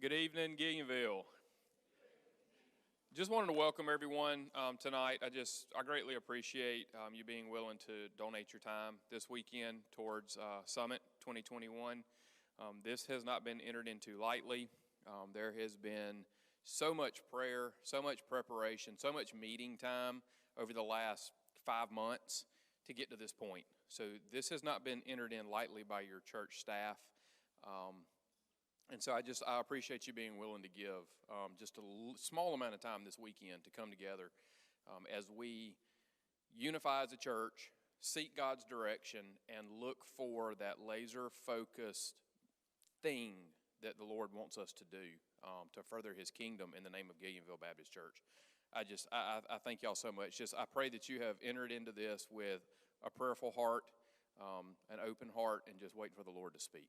Good evening, Gillionville. Just wanted to welcome everyone tonight. I greatly appreciate you being willing to donate your time this weekend towards Summit 2021. This has not been entered into lightly. There has been so much prayer, so much preparation, so much meeting time over the last 5 months to get to this point. So this has not been entered in lightly by your church staff. And so I appreciate you being willing to give just a small amount of time this weekend to come together as we unify as a church, seek God's direction, and look for that laser-focused thing that the Lord wants us to do to further His kingdom in the name of Gillionville Baptist Church. I thank y'all so much. I pray that you have entered into this with a prayerful heart, an open heart, and just waiting for the Lord to speak.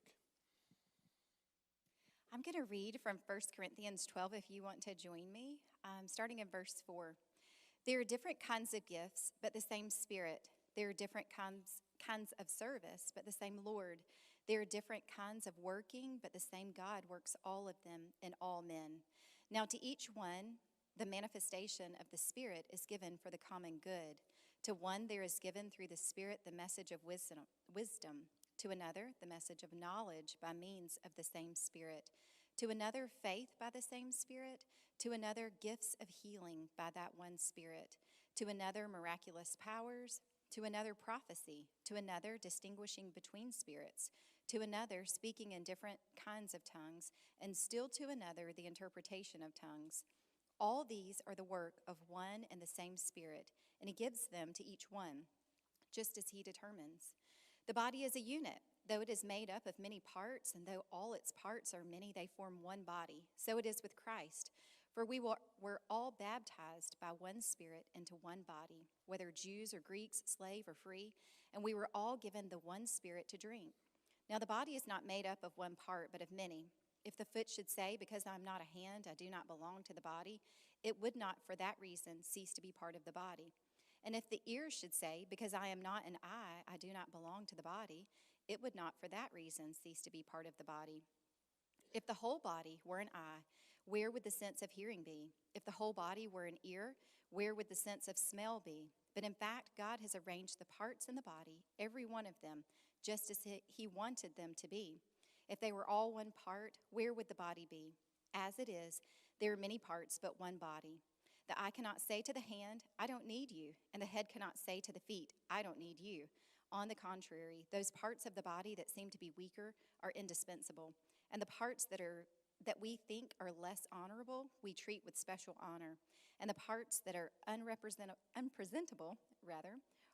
I'm going to read from 1 Corinthians 12 if you want to join me, starting in verse 4. There are different kinds of gifts, but the same Spirit. There are different kinds of service, but the same Lord. There are different kinds of working, but the same God works all of them in all men. Now to each one, the manifestation of the Spirit is given for the common good. To one there is given through the Spirit the message of wisdom. To another, the message of knowledge by means of the same Spirit. To another, faith by the same Spirit. To another, gifts of healing by that one Spirit. To another, miraculous powers. To another, prophecy. To another, distinguishing between spirits. To another, speaking in different kinds of tongues. And still to another, the interpretation of tongues. All these are the work of one and the same Spirit, and He gives them to each one, just as He determines. The body is a unit, though it is made up of many parts, and though all its parts are many, they form one body. So it is with Christ. For we were all baptized by one Spirit into one body, whether Jews or Greeks, slave or free, and we were all given the one Spirit to drink. Now the body is not made up of one part, but of many. If the foot should say, because I am not a hand, I do not belong to the body, it would not for that reason cease to be part of the body. And if the ear should say, because I am not an eye, I do not belong to the body, it would not for that reason cease to be part of the body. If the whole body were an eye, where would the sense of hearing be? If the whole body were an ear, where would the sense of smell be? But in fact, God has arranged the parts in the body, every one of them, just as He wanted them to be. If they were all one part, where would the body be? As it is, there are many parts, but one body. The eye cannot say to the hand, I don't need you, and the head cannot say to the feet, I don't need you. On the contrary, those parts of the body that seem to be weaker are indispensable, and the parts that we think are less honorable, we treat with special honor, and the parts that are unpresentable,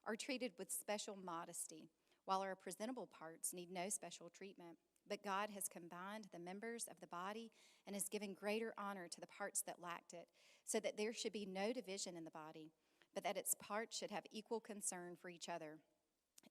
are treated with special modesty, while our presentable parts need no special treatment. But God has combined the members of the body and has given greater honor to the parts that lacked it, so that there should be no division in the body, but that its parts should have equal concern for each other.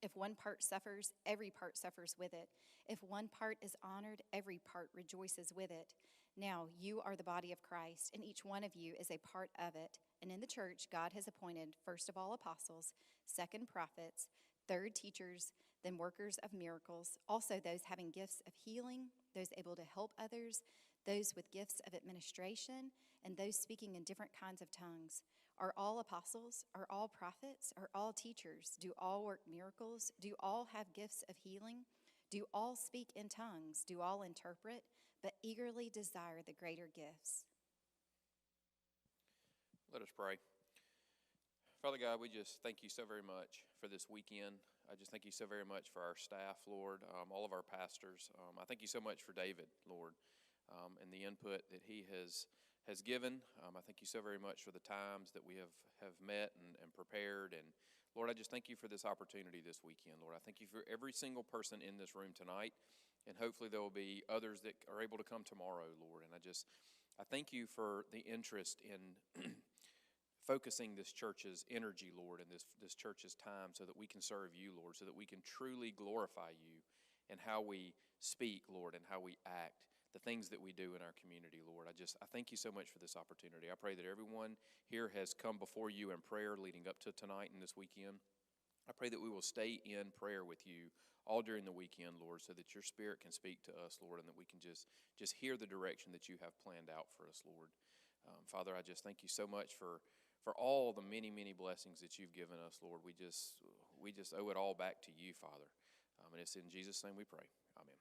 If one part suffers, every part suffers with it. If one part is honored, every part rejoices with it. Now you are the body of Christ, and each one of you is a part of it. And in the church, God has appointed, first of all, apostles, second, prophets, third, teachers, then workers of miracles, also those having gifts of healing, those able to help others, those with gifts of administration, and those speaking in different kinds of tongues. Are all apostles? Are all prophets? Are all teachers? Do all work miracles? Do all have gifts of healing? Do all speak in tongues? Do all interpret? But eagerly desire the greater gifts. Let us pray. Father God, we just thank you so very much for this weekend. I just thank you so very much for our staff, Lord, all of our pastors. I thank you so much for David, Lord, and the input that he has given. I thank you so very much for the times that we have met and prepared. And Lord, I just thank you for this opportunity this weekend. Lord, I thank you for every single person in this room tonight. And hopefully there will be others that are able to come tomorrow, Lord. And I thank you for the interest in focusing this church's energy, Lord, and this church's time so that we can serve you, Lord, so that we can truly glorify you in how we speak, Lord, and how we act, the things that we do in our community, Lord. I thank you so much for this opportunity. I pray that everyone here has come before you in prayer leading up to tonight and this weekend. I pray that we will stay in prayer with you all during the weekend, Lord, so that your Spirit can speak to us, Lord, and that we can just hear the direction that you have planned out for us, Lord. Father, I just thank you so much for all the many, many blessings that you've given us, Lord. We just owe it all back to you, Father. And it's in Jesus' name we pray. Amen.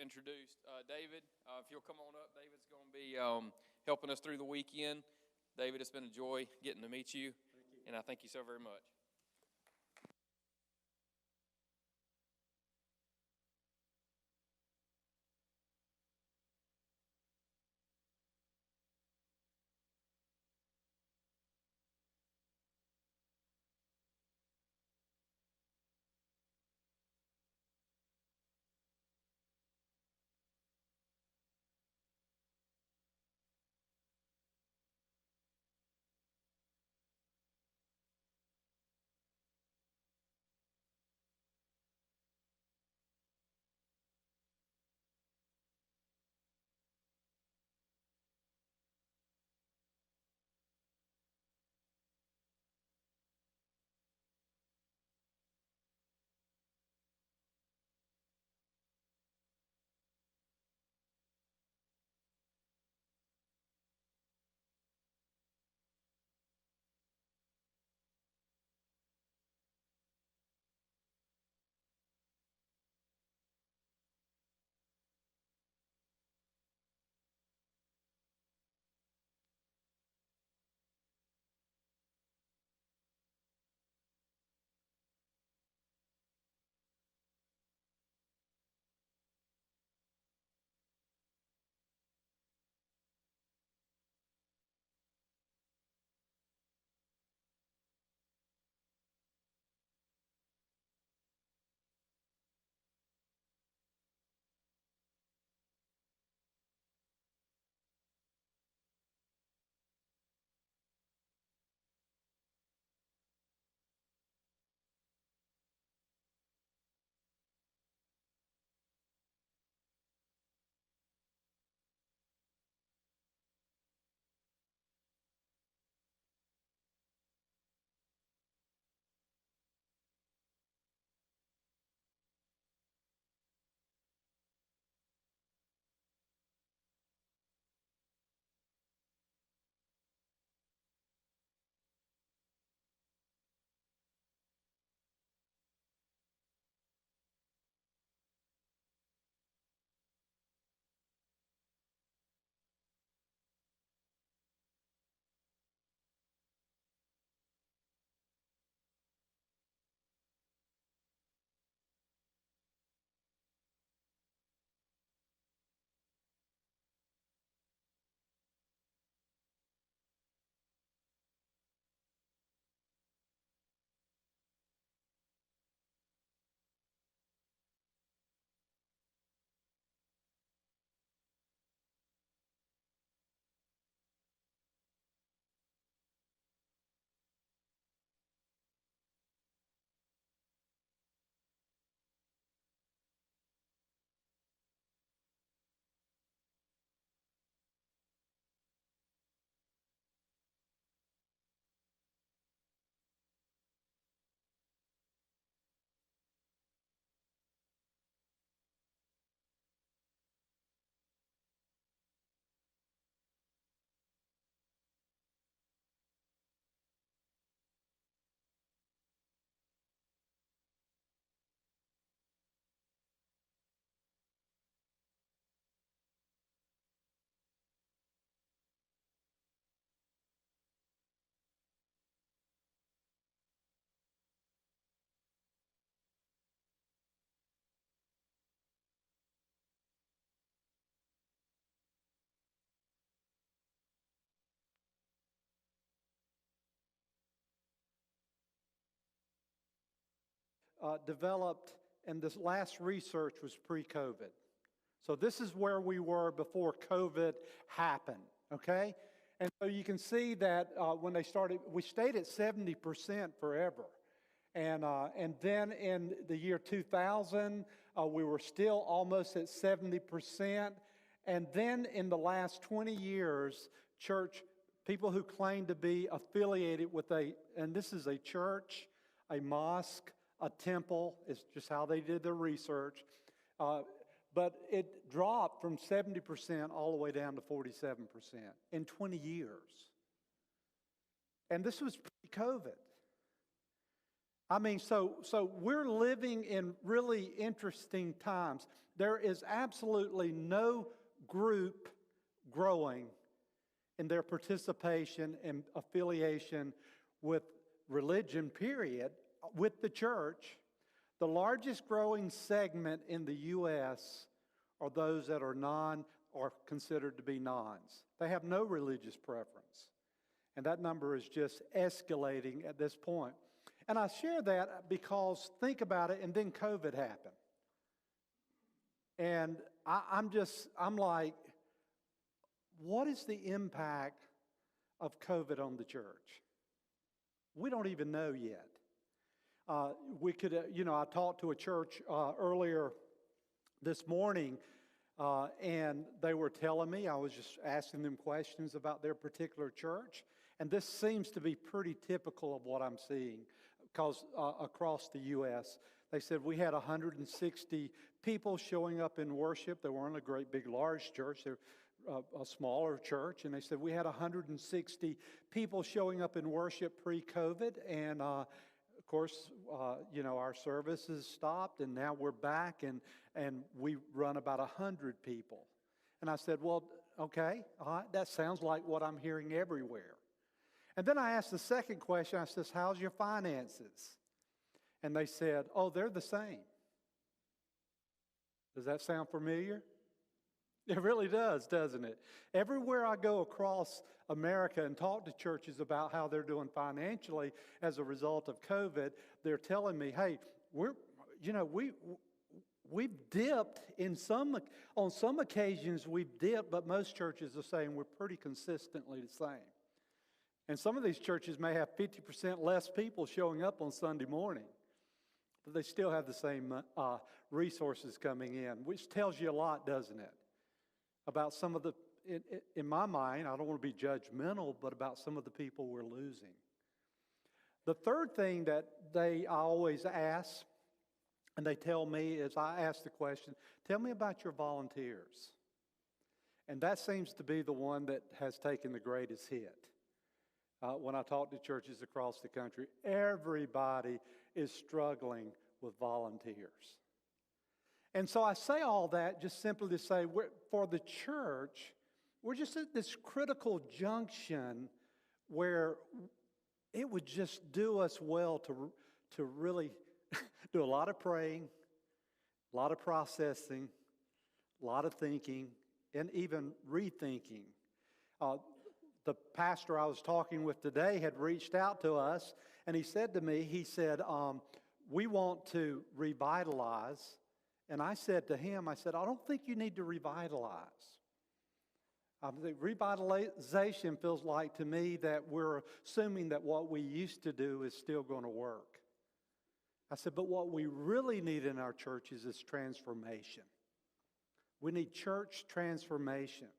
Introduced David. If you'll come on up, David's going to be helping us through the weekend. David, it's been a joy getting to meet you. Thank you. And I thank you so very much. Developed, and this last research was pre-COVID. So this is where we were before COVID happened, okay? And so you can see that when they started, we stayed at 70% forever. And then in the year 2000, we were still almost at 70%. And then in the last 20 years, people who claim to be affiliated with and this is a church, a mosque, a temple, it's just how they did their research, but it dropped from 70% all the way down to 47% in 20 years. And this was pre-COVID. I mean, so we're living in really interesting times. There is absolutely no group growing in their participation and affiliation with religion, period, with the church. The largest growing segment in the U.S. are those that are considered to be nons. They have no religious preference. And that number is just escalating at this point. And I share that because, think about it, and then COVID happened. And I'm like, what is the impact of COVID on the church? We don't even know yet. I talked to a church earlier this morning, and they were telling me, I was just asking them questions about their particular church, and this seems to be pretty typical of what I'm seeing because across the U.S. They said we had 160 people showing up in worship. They weren't a great big large church. They're a smaller church, and they said we had 160 people showing up in worship pre-COVID, and of course, our services stopped, and now we're back, and we run about 100 people. And I said, well, okay, that sounds like what I'm hearing everywhere. And then I asked the second question. I said, how's your finances? And they said, oh, they're the same. Does that sound familiar? It really does, doesn't it? Everywhere I go across America and talk to churches about how they're doing financially as a result of COVID, they're telling me, hey, we've dipped on some occasions we've dipped, but most churches are saying we're pretty consistently the same. And some of these churches may have 50% less people showing up on Sunday morning, but they still have the same resources coming in, which tells you a lot, doesn't it? About some of in my mind, I don't want to be judgmental, but about some of the people we're losing. The third thing that I always ask, and they tell me, is I ask the question, tell me about your volunteers. And that seems to be the one that has taken the greatest hit. When I talk to churches across the country, everybody is struggling with volunteers. And so I say all that just simply to say, for the church, we're just at this critical junction where it would just do us well to really do a lot of praying, a lot of processing, a lot of thinking, and even rethinking. The pastor I was talking with today had reached out to us, and he said to me, we want to revitalize. And I said to him, I don't think you need to revitalize. The revitalization feels like to me that we're assuming that what we used to do is still going to work. I said, but what we really need in our churches is transformation. We need church transformation.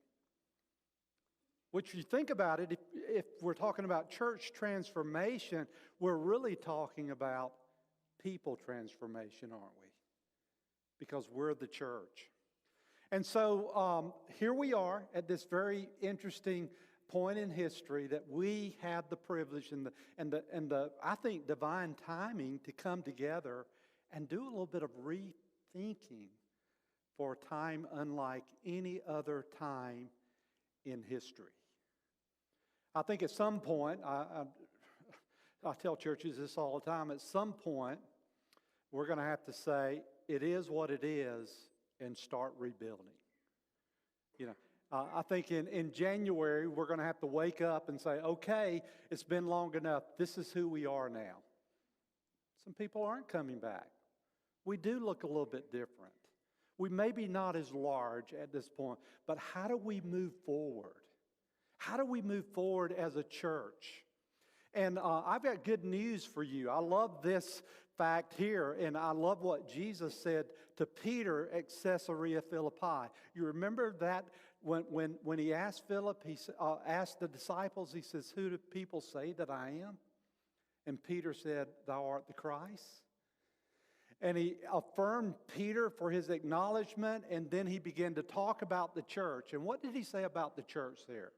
Which, you think about it, if we're talking about church transformation, we're really talking about people transformation, aren't we? Because we're the church. And so here we are at this very interesting point in history that we have the privilege and the I think divine timing to come together and do a little bit of rethinking for a time unlike any other time in history. I think at some point, I tell churches this all the time, at some point we're going to have to say, it is what it is, and start rebuilding. I think in January, we're going to have to wake up and say, okay, it's been long enough. This is who we are now. Some people aren't coming back. We do look a little bit different. We may be not as large at this point, but how do we move forward? How do we move forward as a church? And I've got good news for you. I love this fact here, and I love what Jesus said to Peter at Caesarea Philippi. You remember that when he asked Philip, he asked the disciples, he says, "Who do people say that I am?" And Peter said, "Thou art the Christ." And he affirmed Peter for his acknowledgement, and then he began to talk about the church. And what did he say about the church there?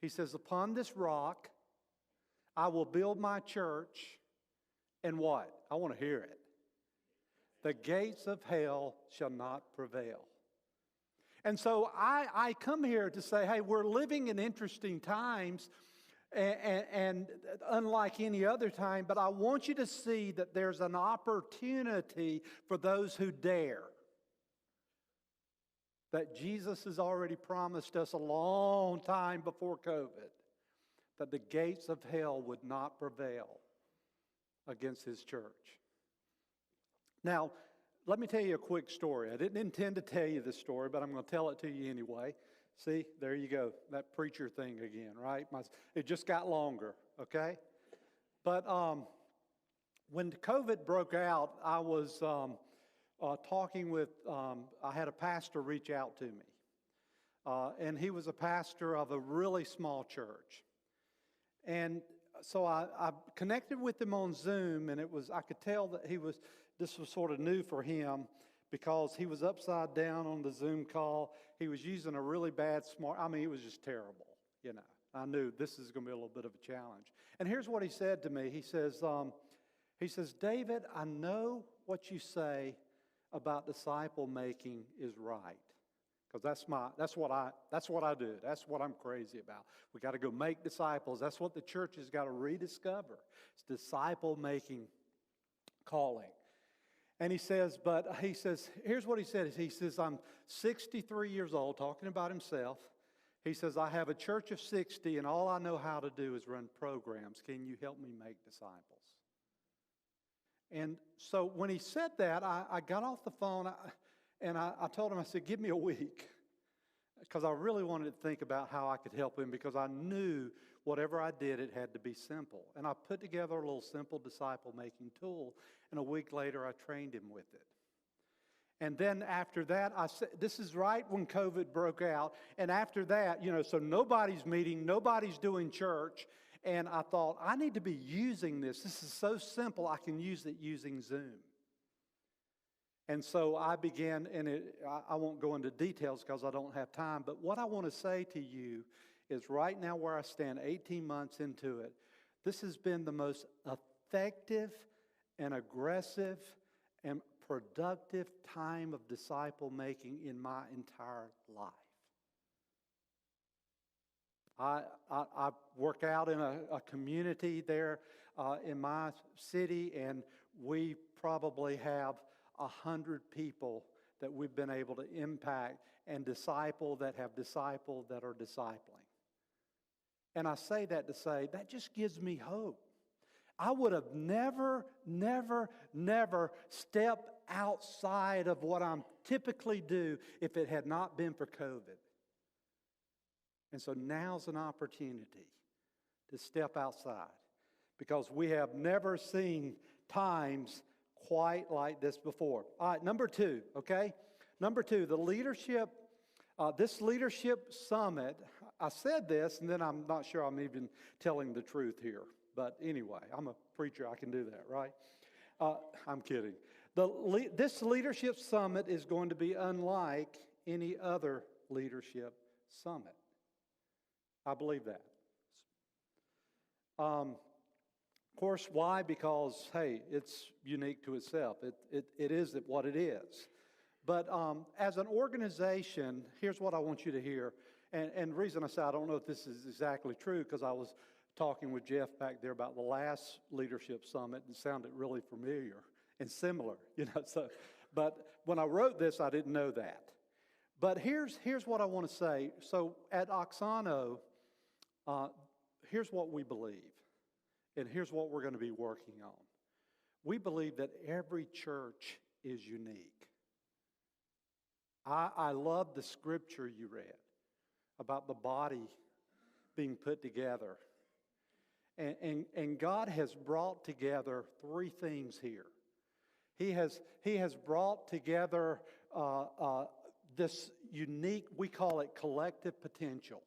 He says, "Upon this rock, I will build my church, and what? I want to hear it. The gates of hell shall not prevail." And so I come here to say, hey, we're living in interesting times, and unlike any other time, but I want you to see that there's an opportunity for those who dare. That Jesus has already promised us a long time before COVID that the gates of hell would not prevail against His church. Now, let me tell you a quick story. I didn't intend to tell you this story, but I'm going to tell it to you anyway. See, there you go, that preacher thing again, right? It just got longer, okay? But when COVID broke out, I was talking with, I had a pastor reach out to me. And he was a pastor of a really small church. And so I connected with him on Zoom, and I could tell that this was sort of new for him because he was upside down on the Zoom call. He was using a really bad it was just terrible, you know. I knew this is going to be a little bit of a challenge. And here's what he said to me. He says, "David, I know what you say about disciple making is right. Because that's what I do. That's what I'm crazy about. We got to go make disciples. That's what the church has got to rediscover. It's disciple-making calling." And he says, here's what he said. He says, "I'm 63 years old," talking about himself. He says, "I have a church of 60, and all I know how to do is run programs. Can you help me make disciples?" And so when he said that, I got off the phone, and I told him, I said, "Give me a week," because I really wanted to think about how I could help him, because I knew whatever I did, it had to be simple. And I put together a little simple disciple-making tool, and a week later, I trained him with it. And then after that, this is right when COVID broke out, and after that, so nobody's meeting, nobody's doing church, and I thought, I need to be using this. This is so simple, I can use it using Zoom. And so I began, and I won't go into details because I don't have time, but what I want to say to you is right now where I stand, 18 months into it, this has been the most effective and aggressive and productive time of disciple making in my entire life. I work out in a community there in my city, and we probably have 100 people that we've been able to impact and disciple that have discipled that are discipling. And I say that to say, that just gives me hope. I would have never stepped outside of what I typically do if it had not been for COVID. And so now's an opportunity to step outside, because we have never seen times quite like this before. All right, number two, okay? Number two, the leadership, this leadership summit, I said this, and then I'm not sure I'm even telling the truth here. But anyway, I'm a preacher, I can do that, right? I'm kidding. This leadership summit is going to be unlike any other leadership summit. I believe that. Of course, why? Because, hey, it's unique to itself. It is what it is. But as an organization, here's what I want you to hear. And the reason I say I don't know if this is exactly true, because I was talking with Jeff back there about the last leadership summit, and it sounded really familiar and similar, So, but when I wrote this, I didn't know that. But here's what I want to say. So at Oxano, here's what we believe, and here's what we're going to be working on. We believe that every church is unique. I love the scripture you read about the body being put together. And God has brought together three things here. He has brought together this unique, we call it collective potential.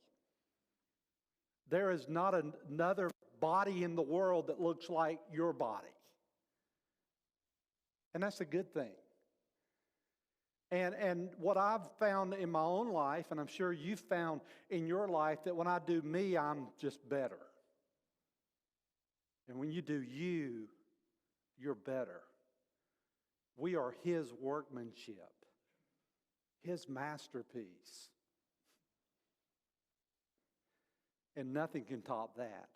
There is not another body in the world that looks like your body. And that's a good thing. And what I've found in my own life, and I'm sure you've found in your life, that when I do me, I'm just better. And when you do you, you're better. We are His workmanship, His masterpiece. And nothing can top that.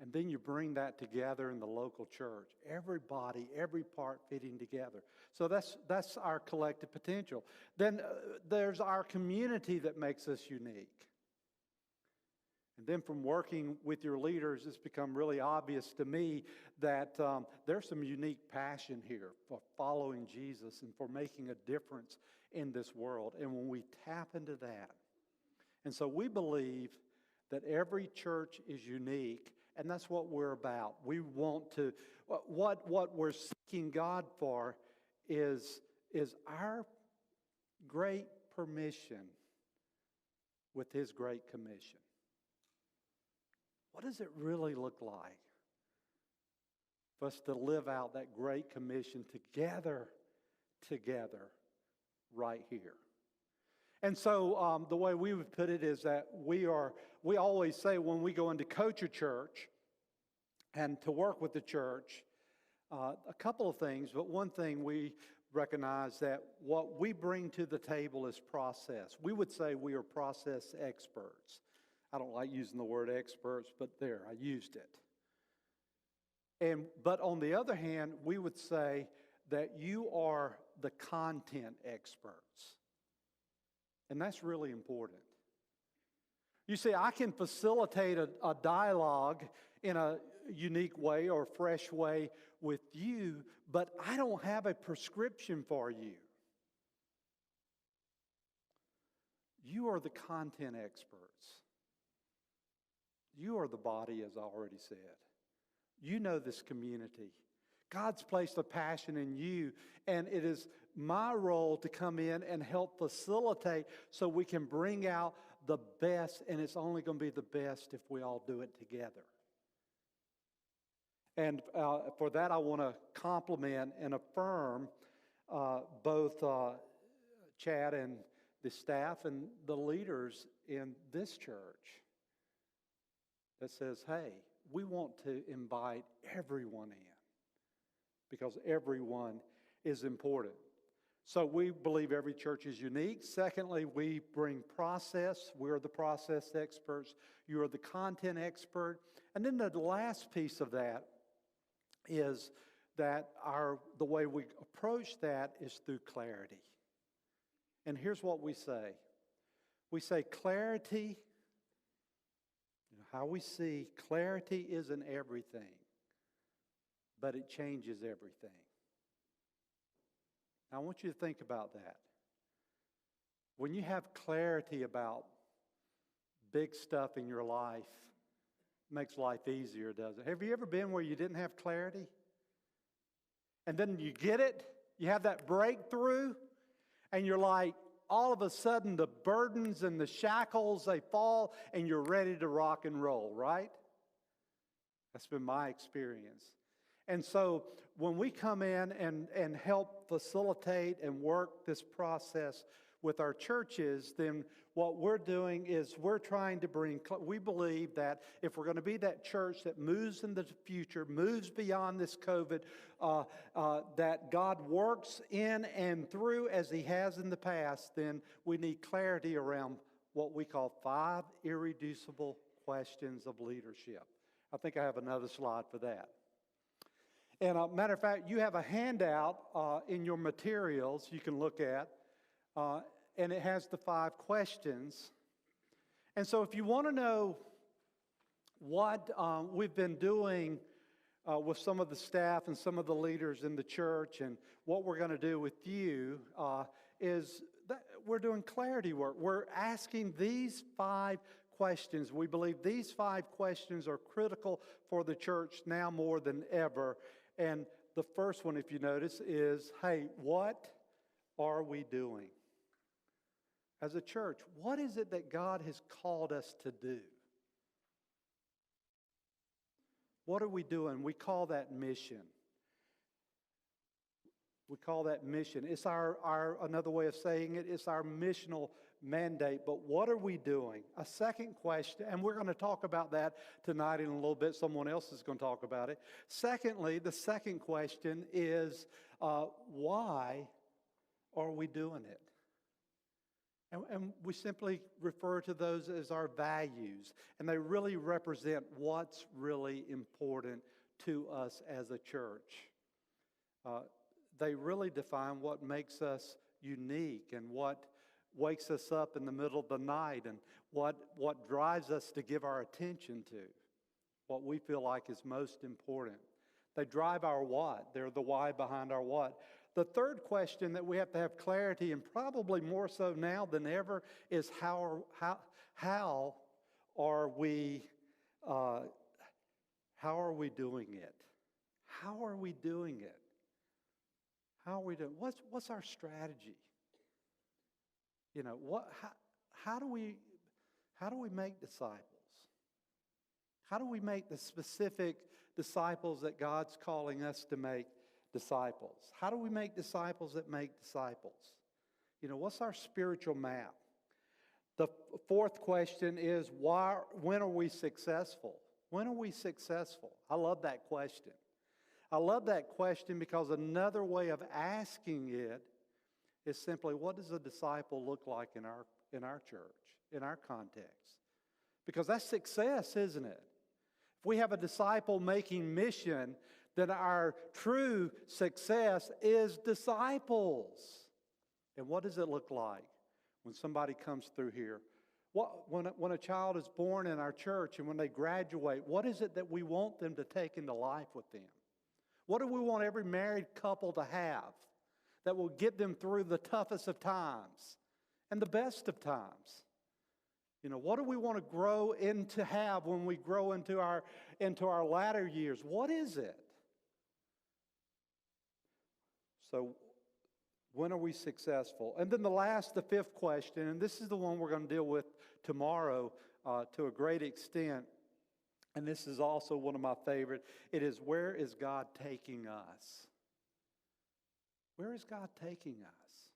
And then you bring that together in the local church. Everybody, every part fitting together. So that's our collective potential. Then there's our community that makes us unique. And then from working with your leaders, it's become really obvious to me that there's some unique passion here for following Jesus and for making a difference in this world. And when we tap into that, and so we believe that every church is unique, and that's what we're about. We want to, what we're seeking God for is our great permission with His great commission. What does it really look like for us to live out that great commission together, right here? And so the way we would put it is that we always say when we go in to coach a church and to work with the church, a couple of things, but one thing we recognize that what we bring to the table is process. We would say we are process experts. I don't like using the word experts, but there, I used it. But on the other hand, we would say that you are the content experts. And that's really important. You see, I can facilitate a dialogue in a unique way or fresh way with you, but I don't have a prescription for you. You are the content experts. You are the body, as I already said. You know this community. God's placed a passion in you, and it is my role to come in and help facilitate so we can bring out the best, and it's only going to be the best if we all do it together. And for that, I want to compliment and affirm both Chad and the staff and the leaders in this church that says, hey, we want to invite everyone in because everyone is important. So we believe every church is unique. Secondly, we bring process. We're the process experts. You are the content expert. And then the last piece of that is that the way we approach that is through clarity. And here's what we say. We say clarity, how we see clarity isn't everything, but it changes everything. Now, I want you to think about that. When you have clarity about big stuff in your life, it makes life easier, doesn't it? Have you ever been where you didn't have clarity? And then you get it, you have that breakthrough, and you're like, all of a sudden the burdens and the shackles, they fall, and you're ready to rock and roll, right? That's been my experience. And so when we come in and help facilitate and work this process with our churches, then what we're doing is we're trying to we believe that if we're going to be that church that moves in the future, moves beyond this COVID, that God works in and through as He has in the past, then we need clarity around what we call 5 irreducible questions of leadership. I think I have another slide for that. And matter of fact, you have a handout in your materials you can look at, and it has the 5 questions. And so if you want to know what we've been doing with some of the staff and some of the leaders in the church and what we're going to do with you is that we're doing clarity work. We're asking these 5 questions. We believe these 5 questions are critical for the church now more than ever. And the first one, if you notice, is, hey, what are we doing? As a church, what is it that God has called us to do? What are we doing? We call that mission. We call that mission. It's our another way of saying it, it's our missional mandate. But what are we doing? A second question, and we're going to talk about that tonight in a little bit. Someone else is going to talk about it. Secondly, the second question is, why are we doing it? And we simply refer to those as our values. And they really represent what's really important to us as a church. They really define what makes us unique and what wakes us up in the middle of the night and what drives us to give our attention to, what we feel like is most important. They drive our what. They're the why behind our what. The third question that we have to have clarity, and probably more so now than ever, is how are we doing it? How are we doing it? How are we doing? What's our strategy? You know, how do we make disciples? How do we make the specific disciples that God's calling us to make disciples? How do we make disciples that make disciples? You know, what's our spiritual map? The fourth question is, when are we successful? When are we successful? I love that question. I love that question because another way of asking it is simply, what does a disciple look like in our church, in our context? Because that's success, isn't it? If we have a disciple making mission, then our true success is disciples. And what does it look like when somebody comes through here? When a child is born in our church and when they graduate, what is it that we want them to take into life with them? What do we want every married couple to have that will get them through the toughest of times and the best of times? You know, what do we want to grow into have when we grow into our latter years? What is it? So, when are we successful? And then the fifth question, and this is the one we're going to deal with tomorrow to a great extent, and this is also one of my favorite. It is, where is God taking us? Where is God taking us?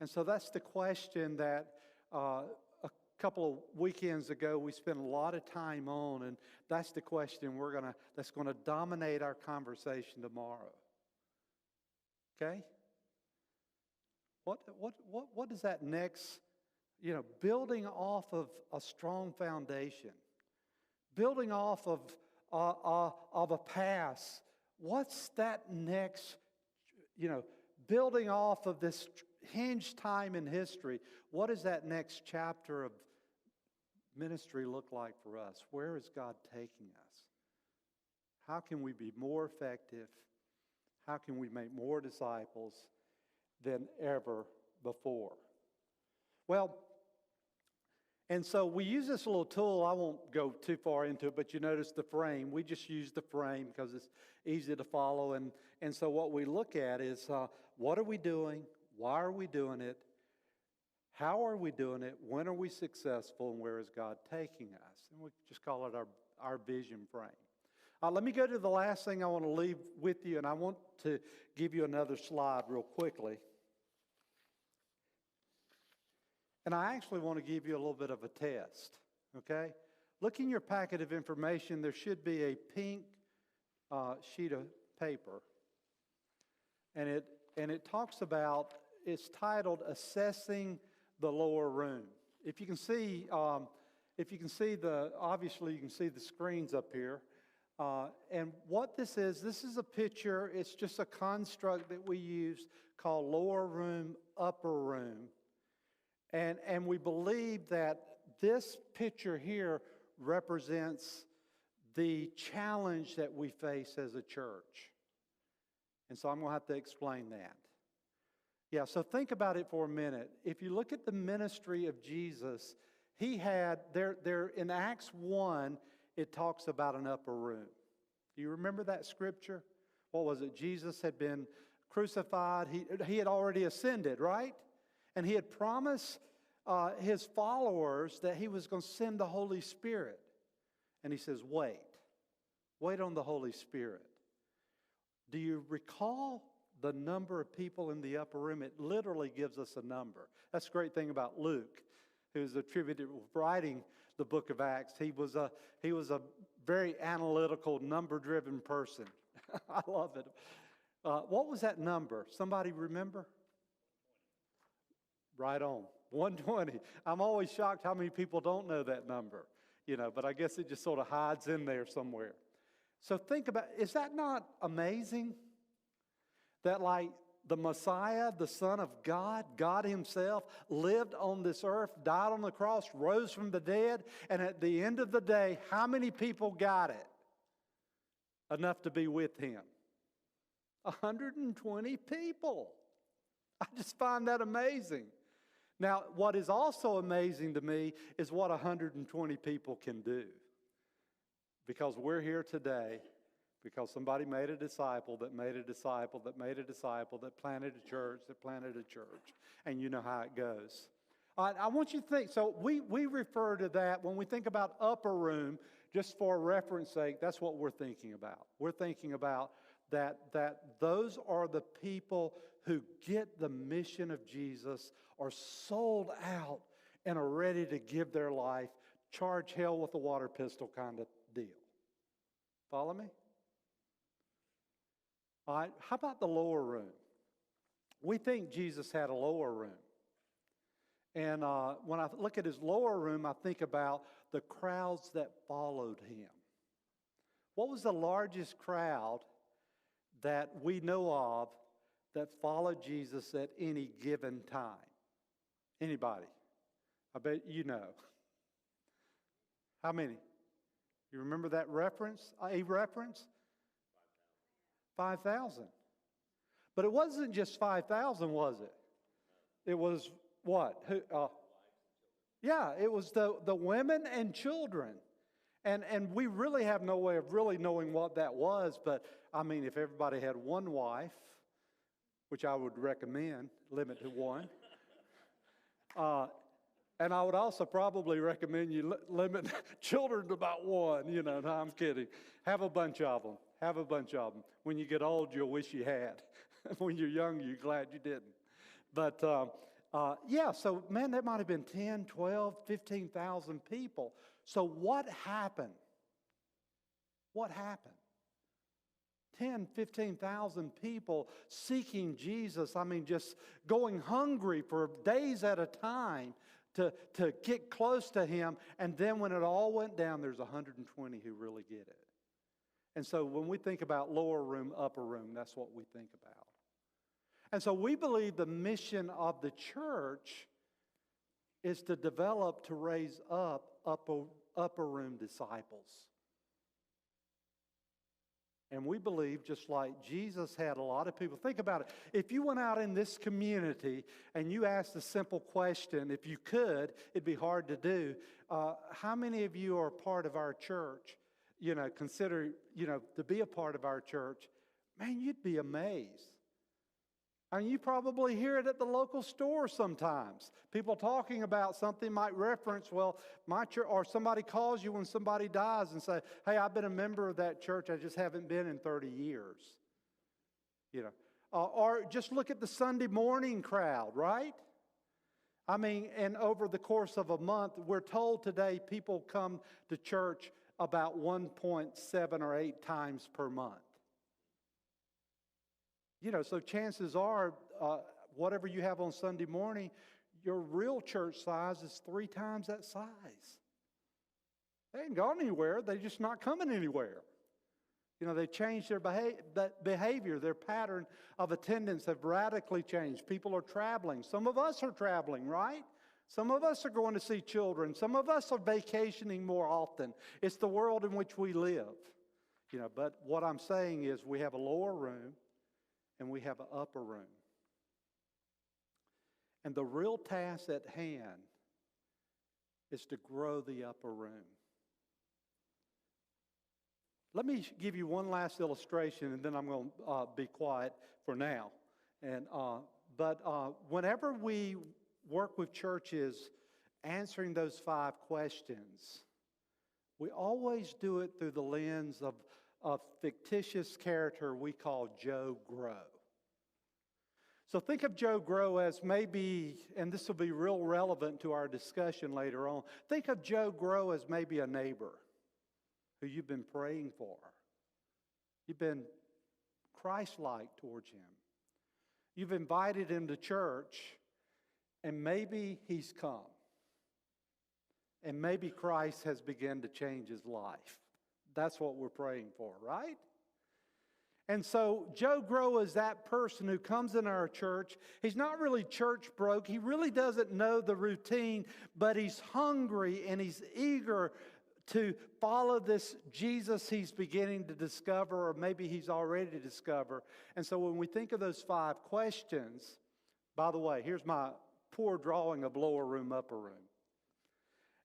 And so that's the question that a couple of weekends ago we spent a lot of time on, and that's the question that's going to dominate our conversation tomorrow. Okay? What is that next, building off of a strong foundation, building off of a past, what's that next, building off of this hinged time in history, what does that next chapter of ministry look like for us? Where is God taking us? How can we be more effective? How can we make more disciples than ever before? Well, and so we use this little tool. I won't go too far into it, but you notice the frame. We just use the frame because it's easy to follow. And so what we look at is, what are we doing? Why are we doing it? How are we doing it? When are we successful? And where is God taking us? And we just call it our vision frame. Let me go to the last thing I want to leave with you, and I want to give you another slide real quickly. And I actually want to give you a little bit of a test, okay? Look in your packet of information. There should be a pink sheet of paper. And it talks about, it's titled Assessing the Lower Room. If you can see, obviously you can see the screens up here. And what this is a picture. It's just a construct that we use called lower room, upper room. And we believe that this picture here represents the challenge that we face as a church. And so I'm going to have to explain that. Yeah, so think about it for a minute. If you look at the ministry of Jesus, he had, there in Acts 1, it talks about an upper room. Do you remember that scripture? What was it? Jesus had been crucified. He had already ascended, right? And he had promised his followers that he was going to send the Holy Spirit. And he says, wait on the Holy Spirit. Do you recall the number of people in the upper room? It literally gives us a number. That's the great thing about Luke, who's attributed with writing the book of Acts. He was a very analytical, number-driven person. I love it. What was that number? Somebody remember? Right on. 120. I'm always shocked how many people don't know that number, but I guess it just sort of hides in there somewhere. So think about, is that not amazing? That like the Messiah, the Son of God, God himself, lived on this earth, died on the cross, rose from the dead, and at the end of the day, how many people got it? Enough to be with him. 120 people. I just find that amazing. Now, what is also amazing to me is what 120 people can do. Because we're here today because somebody made a disciple that made a disciple that made a disciple that planted a church that planted a church. And you know how it goes. I want you to think, so we refer to that when we think about upper room, just for reference sake, that's what we're thinking about. We're thinking about that those are the people who get the mission of Jesus, are sold out, and are ready to give their life, charge hell with a water pistol kind of deal. Follow me? All right, how about the lower room? We think Jesus had a lower room. And when I look at his lower room, I think about the crowds that followed him. What was the largest crowd that we know of that followed Jesus at any given time? Anybody? I bet you know. How many? You remember that reference? A reference? 5,000. But it wasn't just 5,000, was it? It was what? Yeah, it was the women and children. And we really have no way of really knowing what that was. But, I mean, if everybody had one wife, which I would recommend, limit to one. And I would also probably recommend you limit children to about one. No, I'm kidding. Have a bunch of them. Have a bunch of them. When you get old, you'll wish you had. When you're young, you're glad you didn't. But, yeah, so, man, there might have been 10, 12, 15,000 people. So what happened? What happened? 10, 15,000 people seeking Jesus. I mean, just going hungry for days at a time to get close to him. And then when it all went down, there's 120 who really get it. And so when we think about lower room, upper room, that's what we think about. And so we believe the mission of the church is to develop, to raise up upper room disciples. And we believe, just like Jesus had a lot of people, think about it. If you went out in this community and you asked a simple question, if you could, it'd be hard to do. How many of you are part of our church? Consider, to be a part of our church. Man, you'd be amazed. I mean, you probably hear it at the local store sometimes. People talking about something might reference, well, my church, or somebody calls you when somebody dies and say, hey, I've been a member of that church, I just haven't been in 30 years. Or just look at the Sunday morning crowd, right? I mean, and over the course of a month, we're told today people come to church about 1.7 or 8 times per month. So chances are, whatever you have on Sunday morning, your real church size is 3 times that size. They ain't gone anywhere. They're just not coming anywhere. They changed their behavior. Their pattern of attendance have radically changed. People are traveling. Some of us are traveling, right? Some of us are going to see children. Some of us are vacationing more often. It's the world in which we live. But what I'm saying is we have a lower room and we have an upper room. And the real task at hand is to grow the upper room. Let me give you one last illustration, and then I'm going to be quiet for now. But whenever we work with churches answering those 5 questions, we always do it through the lens of a fictitious character we call Joe Grow. So think of Joe Grow as maybe, and this will be real relevant to our discussion later on, think of Joe Grow as maybe a neighbor who you've been praying for. You've been Christ-like towards him. You've invited him to church, and maybe he's come. And maybe Christ has begun to change his life. That's what we're praying for, right? And so Joe Grow is that person who comes in our church. He's not really church broke. He really doesn't know the routine, but he's hungry and he's eager to follow this Jesus he's beginning to discover, or maybe he's already discovered. And so when we think of those 5 questions, by the way, here's my poor drawing of lower room, upper room.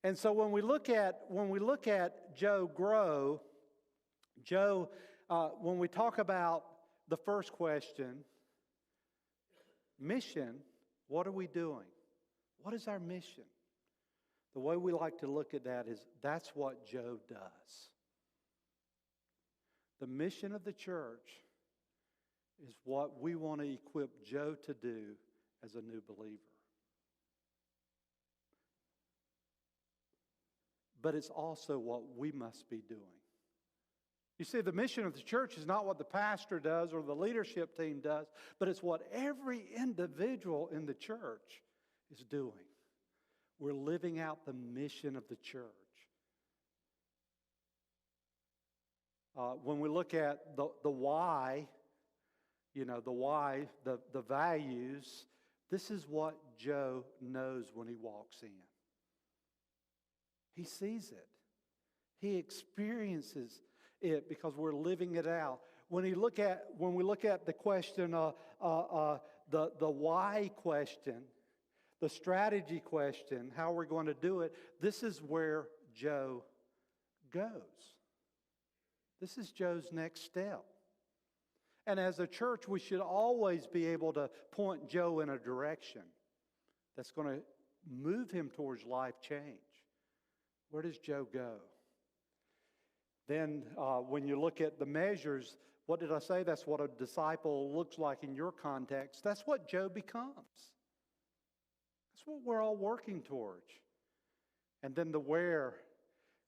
And so when we look at Joe Grow, when we talk about the first question, mission, what are we doing? What is our mission? The way we like to look at that is that's what Joe does. The mission of the church is what we want to equip Joe to do as a new believer. But it's also what we must be doing. You see, the mission of the church is not what the pastor does or the leadership team does, but it's what every individual in the church is doing. We're living out the mission of the church. When we look at the why, the values, this is what Joe knows when he walks in. He sees it. He experiences it because we're living it out. When we look at the question, the why question, the strategy question, how we're going to do it, this is where Joe goes. This is Joe's next step. And as a church, we should always be able to point Joe in a direction that's going to move him towards life change. Where does Joe go? Then when you look at the measures, what did I say? That's what a disciple looks like in your context. That's what Joe becomes. That's what we're all working towards. And then the where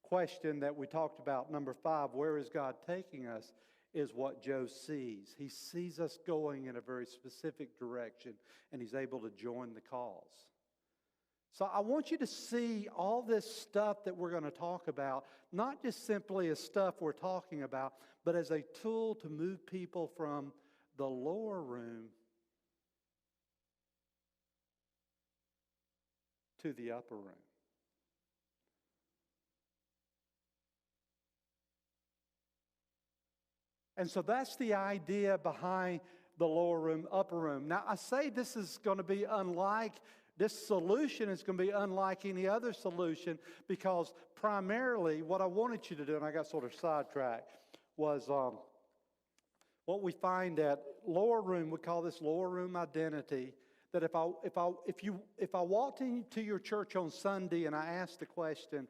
question that we talked about, number 5, where is God taking us, is what Joe sees. He sees us going in a very specific direction, and he's able to join the cause. So I want you to see all this stuff that we're going to talk about, not just simply as stuff we're talking about, but as a tool to move people from the lower room to the upper room. And so that's the idea behind the lower room, upper room. Now, I say this is going to be unlike, this solution is going to be unlike any other solution, because primarily what I wanted you to do, and I got sort of sidetracked, was what we find at lower room, we call this lower room identity, that if I walked into your church on Sunday and I asked the question,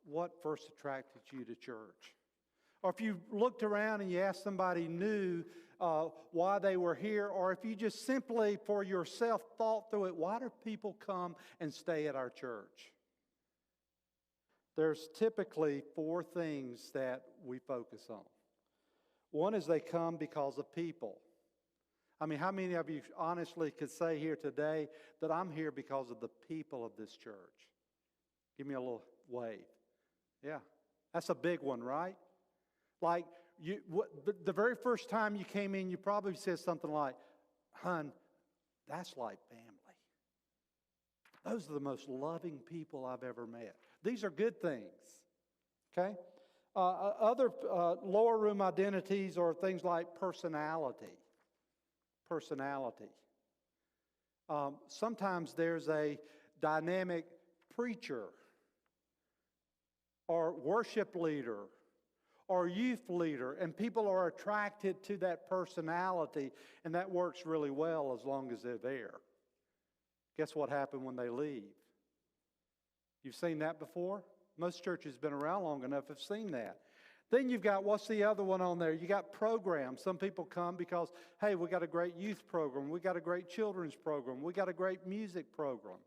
what first attracted you to church? Or if you looked around and you asked somebody new why they were here, or if you just simply for yourself thought through it, why do people come and stay at our church? There's typically 4 things that we focus on. One is they come because of people. I mean, how many of you honestly could say here today that I'm here because of the people of this church? Give me a little wave. Yeah, that's a big one, right? Like, the very first time you came in, you probably said something like, "Hun, that's like family. Those are the most loving people I've ever met." These are good things, okay? Other lower room identities are things like personality. Personality. Sometimes there's a dynamic preacher or worship leader or youth leader, and people are attracted to that personality, and that works really well as long as they're there. Guess what happened when they leave? You've seen that before? Most churches have been around long enough have seen that. Then you've got, what's the other one on there? You got programs. Some people come because, hey, we got a great youth program. We got a great children's program. We got a great music program.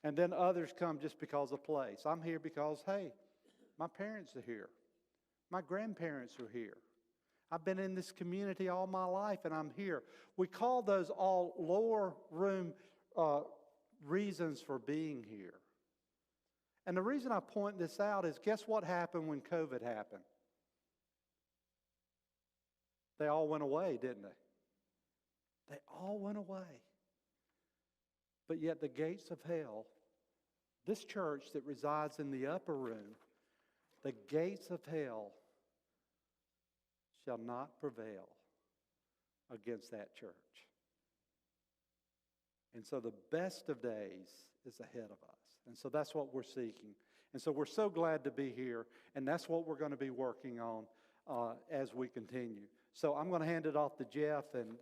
And then others come just because of place. I'm here because, hey, my parents are here. My grandparents are here. I've been in this community all my life, and I'm here. We call those all lower room reasons for being here. And the reason I point this out is, guess what happened when COVID happened? They all went away, didn't they? They all went away. But yet the gates of hell, this church that resides in the upper room, the gates of hell shall not prevail against that church. And so the best of days is ahead of us. And so that's what we're seeking. And so we're so glad to be here, and that's what we're going to be working on as we continue. So I'm going to hand it off to Jeff, and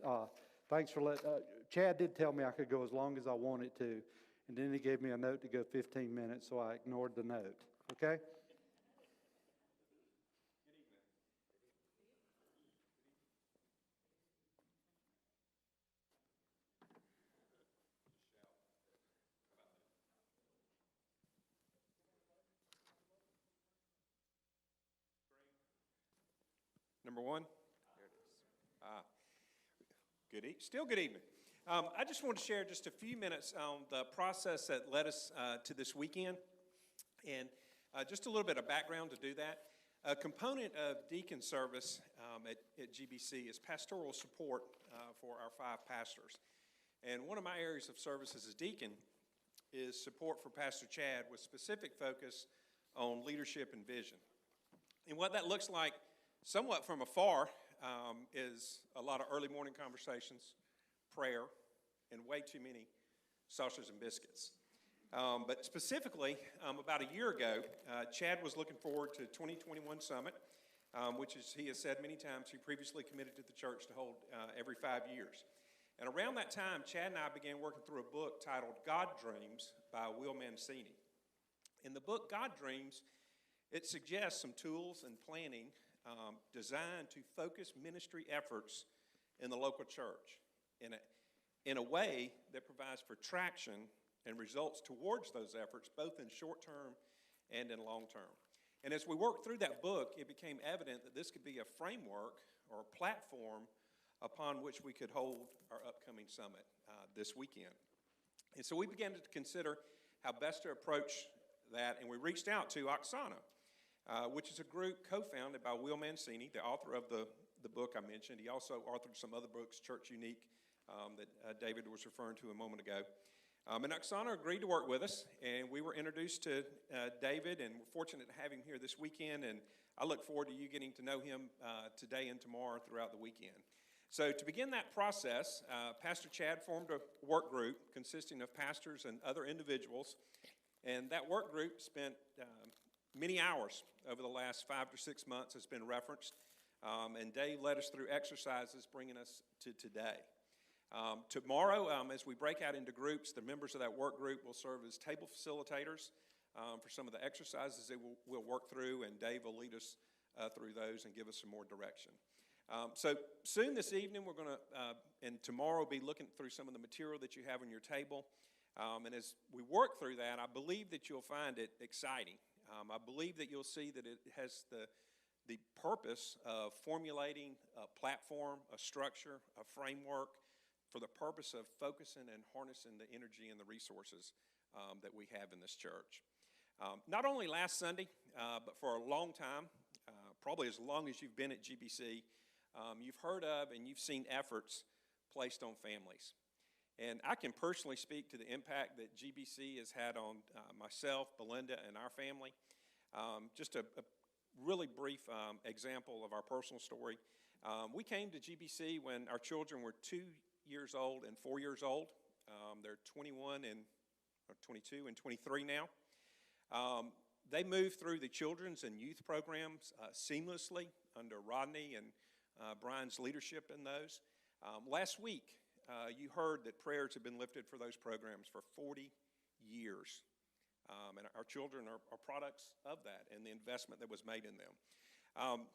thanks for letting, Chad did tell me I could go as long as I wanted to, and then he gave me a note to go 15 minutes, so I ignored the note. Okay? Number one? There it is. Still good evening. I just want to share just a few minutes on the process that led us to this weekend, and just a little bit of background to do that. A component of deacon service at GBC is pastoral support for our 5 pastors. And one of my areas of service as a deacon is support for Pastor Chad with specific focus on leadership and vision. And what that looks like somewhat from afar is a lot of early morning conversations, prayer, and way too many sausage and biscuits. But specifically, about a year ago, Chad was looking forward to 2021 Summit, which is, he has said many times, he previously committed to the church to hold every 5 years. And around that time, Chad and I began working through a book titled God Dreams by Will Mancini. In the book God Dreams, it suggests some tools and planning designed to focus ministry efforts in the local church in a way that provides for traction and results towards those efforts, both in short term and in long term. And as we worked through that book, it became evident that this could be a framework or a platform upon which we could hold our upcoming summit this weekend. And so we began to consider how best to approach that, and we reached out to Oksana, which is a group co-founded by Will Mancini, the author of the book I mentioned. He also authored some other books, Church Unique, that David was referring to a moment ago. And Oksana agreed to work with us, and we were introduced to David, and we're fortunate to have him here this weekend, and I look forward to you getting to know him today and tomorrow throughout the weekend. So to begin that process, Pastor Chad formed a work group consisting of pastors and other individuals, and that work group spent many hours over the last 5 to 6 months, has been referenced, and Dave led us through exercises bringing us to today. Tomorrow, as we break out into groups, the members of that work group will serve as table facilitators for some of the exercises that we'll work through, and Dave will lead us through those and give us some more direction. So soon this evening, we're going to, and tomorrow, be looking through some of the material that you have on your table. And as we work through that, I believe that you'll find it exciting. I believe that you'll see that it has the purpose of formulating a platform, a structure, a framework for the purpose of focusing and harnessing the energy and the resources that we have in this church. Not only last Sunday, but for a long time, probably as long as you've been at GBC, you've heard of and you've seen efforts placed on families. And I can personally speak to the impact that GBC has had on myself, Belinda, and our family. Just a really brief example of our personal story. We came to GBC when our children were 2 years old and 4 years old. They're 21 and 22 and 23 now. They move through the children's and youth programs seamlessly under Rodney and Brian's leadership in those. Last week, you heard that prayers have been lifted for those programs for 40 years. And our children are products of that and the investment that was made in them.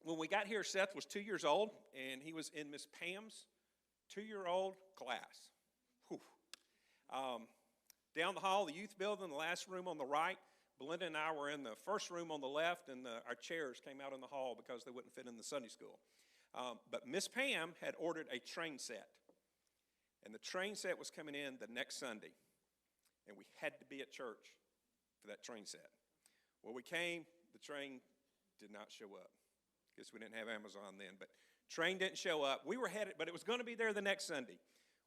When we got here, Seth was 2 years old, and he was in Miss Pam's 2-year-old class. Whew. Down the hall, the youth building, the last room on the right, Belinda and I were in the first room on the left, and our chairs came out in the hall because they wouldn't fit in the Sunday school. But Miss Pam had ordered a train set, and the train set was coming in the next Sunday, and we had to be at church for that train set. Well, we came, the train did not show up. Guess we didn't have Amazon then, but train didn't show up. We were headed, but it was going to be there the next Sunday.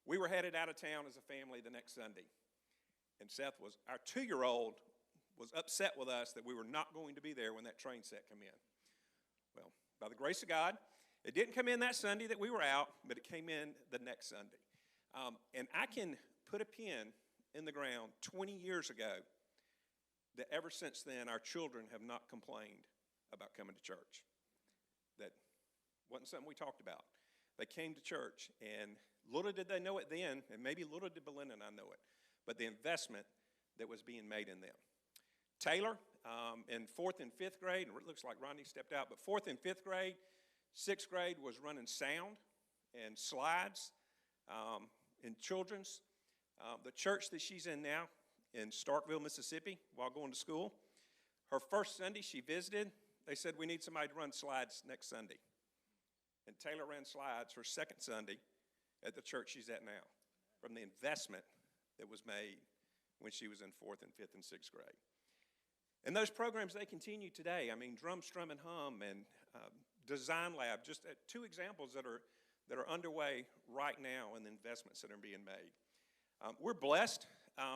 We were headed out of town as a family the next Sunday. And Seth was, our 2-year-old was upset with us that we were not going to be there when that train set came in. Well, by the grace of God, it didn't come in that Sunday that we were out, but it came in the next Sunday. And I can put a pin in the ground 20 years ago that ever since then our children have not complained about coming to church. That wasn't something we talked about. They came to church, and little did they know it then, and maybe little did Belinda and I know it, but the investment that was being made in them. Taylor, in 4th and 5th grade, and it looks like Ronnie stepped out, but 4th and 5th grade, 6th grade was running sound and slides in children's. The church that she's in now in Starkville, Mississippi, while going to school, her first Sunday she visited, they said, we need somebody to run slides next Sunday. And Taylor ran slides her second Sunday at the church she's at now from the investment that was made when she was in 4th and 5th and 6th grade. And those programs, they continue today. I mean, Drum, Strum, and Hum and Design Lab, just 2 examples that are underway right now in the investments that are being made. We're blessed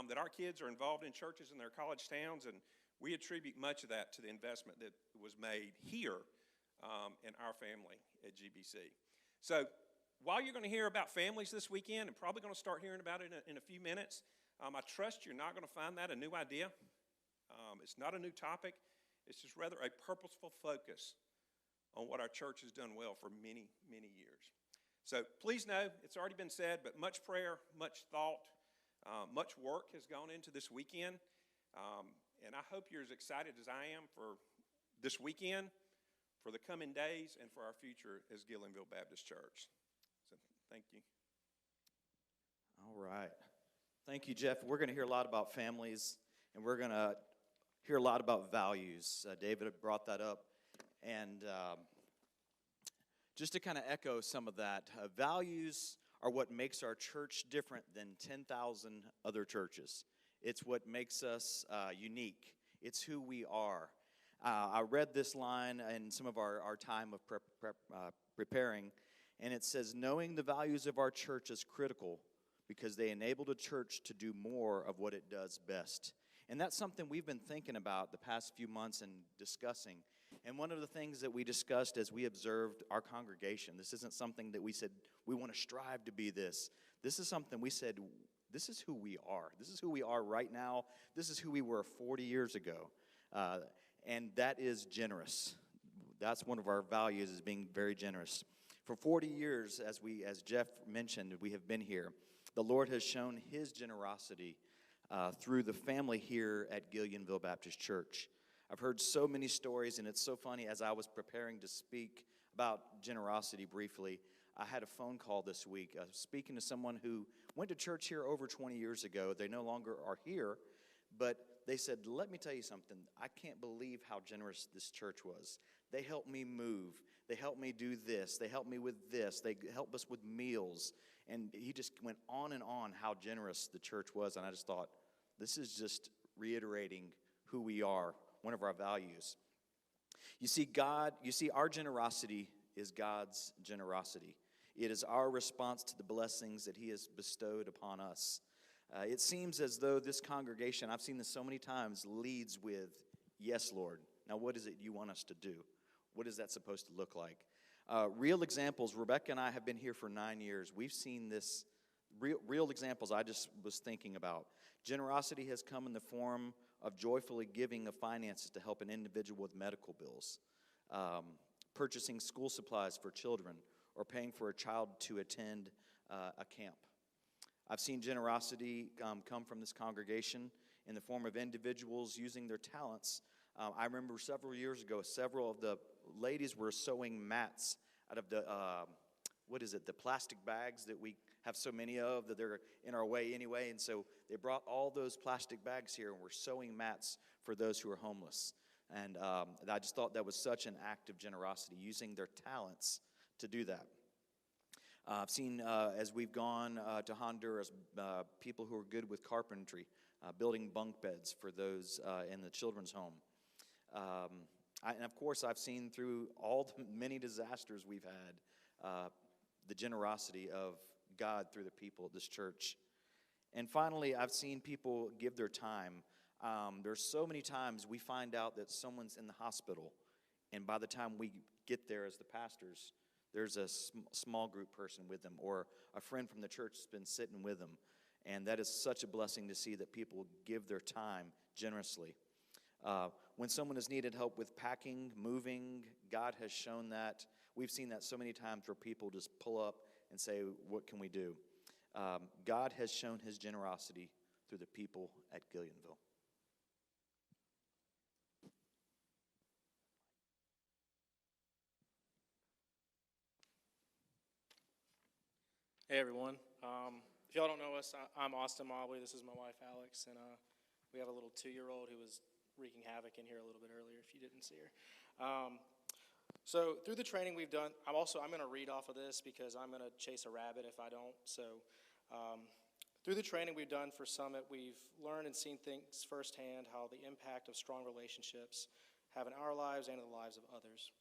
that our kids are involved in churches in their college towns, and we attribute much of that to the investment that was made here in our family at GBC. So while you're going to hear about families this weekend, and probably going to start hearing about it in a few minutes, I trust you're not going to find that a new idea. It's not a new topic. It's just rather a purposeful focus on what our church has done well for many, many years. So please know, it's already been said, but much prayer, much thought, much work has gone into this weekend. And I hope you're as excited as I am for this weekend, for the coming days, and for our future as Gillionville Baptist Church. So thank you. All right. Thank you, Jeff. We're going to hear a lot about families, and we're going to hear a lot about values. David brought that up. And just to kind of echo some of that, values are what makes our church different than 10,000 other churches. It's what makes us unique. It's who we are. I read this line in some of our time of preparing, and it says, knowing the values of our church is critical because they enable the church to do more of what it does best. And that's something we've been thinking about the past few months and discussing. And one of the things that we discussed as we observed our congregation, this isn't something that we said we want to strive to be this. This is something we said, this is who we are. This is who we are right now. This is who we were 40 years ago. And that is generous. That's one of our values, is being very generous. For 40 years, as Jeff mentioned, we have been here. The Lord has shown his generosity through the family here at Gillionville Baptist Church. I've heard so many stories, and it's so funny. As I was preparing to speak about generosity briefly, I had a phone call this week speaking to someone who went to church here over 20 years ago. They no longer are here, but they said, let me tell you something. I can't believe how generous this church was. They helped me move. They helped me do this. They helped me with this. They helped us with meals. And he just went on and on how generous the church was. And I just thought, this is just reiterating who we are, one of our values. You see, our generosity is God's generosity. It is our response to the blessings that he has bestowed upon us. It seems as though this congregation, I've seen this so many times, leads with, yes, Lord. Now, what is it you want us to do? What is that supposed to look like? Real examples. Rebecca and I have been here for 9 years. We've seen this, real examples I just was thinking about. Generosity has come in the form of joyfully giving of finances to help an individual with medical bills, purchasing school supplies for children, or paying for a child to attend a camp. I've seen generosity come from this congregation in the form of individuals using their talents. I remember several years ago, several of the ladies were sewing mats out of the, the plastic bags that we have so many of that they're in our way anyway. And so they brought all those plastic bags here and were sewing mats for those who are homeless. And I just thought that was such an act of generosity, using their talents to do that. I've seen, as we've gone to Honduras, people who are good with carpentry, building bunk beds for those in the children's home. And of course, I've seen through all the many disasters we've had, the generosity of God through the people of this church. And finally, I've seen people give their time. There's so many times we find out that someone's in the hospital, and by the time we get there as the pastors, there's a small group person with them, or a friend from the church has been sitting with them. And that is such a blessing to see that people give their time generously. When someone has needed help with packing, moving, God has shown that. We've seen that so many times where people just pull up and say, what can we do? God has shown his generosity through the people at Gillionville. Hey everyone. If y'all don't know us, I'm Austin Mobley. This is my wife Alex, and we have a little 2-year-old who was wreaking havoc in here a little bit earlier if you didn't see her. So through the training we've done, I'm going to read off of this because I'm going to chase a rabbit if I don't. So through the training we've done for Summit, we've learned and seen things firsthand, how the impact of strong relationships have in our lives and in the lives of others.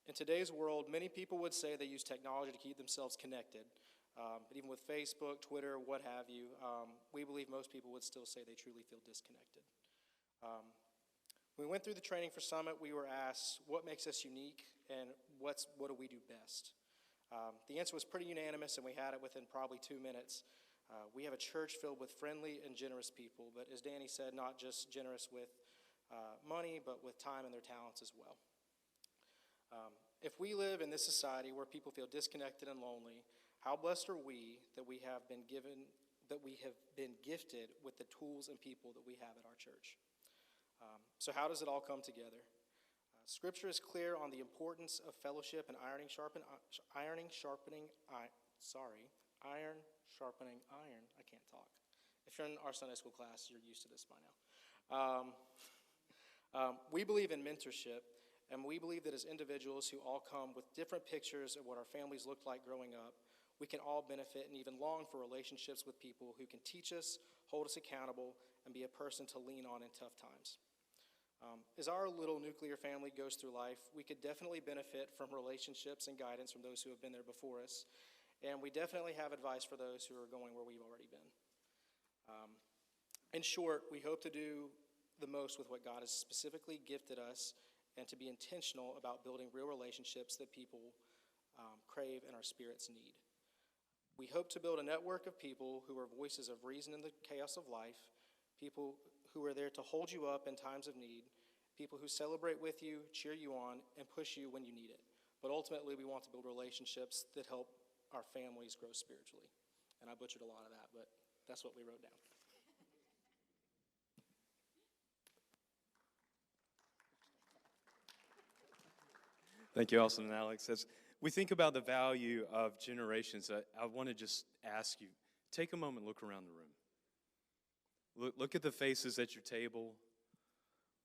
In today's world, many people would say they use technology to keep themselves connected. But even with Facebook, Twitter, what have you, we believe most people would still say they truly feel disconnected. When we went through the training for Summit, we were asked what makes us unique and what do we do best. The answer was pretty unanimous, and we had it within probably 2 minutes. We have a church filled with friendly and generous people, but as Danny said, not just generous with money, but with time and their talents as well. If we live in this society where people feel disconnected and lonely, how blessed are we that we have been gifted with the tools and people that we have at our church? So how does it all come together? Scripture is clear on the importance of fellowship and iron sharpening iron. I can't talk. If you're in our Sunday school class, you're used to this by now. We believe in mentorship. And we believe that as individuals who all come with different pictures of what our families looked like growing up, we can all benefit and even long for relationships with people who can teach us, hold us accountable, and be a person to lean on in tough times. As our little nuclear family goes through life, we could definitely benefit from relationships and guidance from those who have been there before us. And we definitely have advice for those who are going where we've already been. In short, we hope to do the most with what God has specifically gifted us, and to be intentional about building real relationships that people crave and our spirits need. We hope to build a network of people who are voices of reason in the chaos of life, people who are there to hold you up in times of need, people who celebrate with you, cheer you on, and push you when you need it. But ultimately, we want to build relationships that help our families grow spiritually. And I butchered a lot of that, but that's what we wrote down. Thank you, Austin and Alex. As we think about the value of generations, I want to just ask you, take a moment, look around the room. Look at the faces at your table.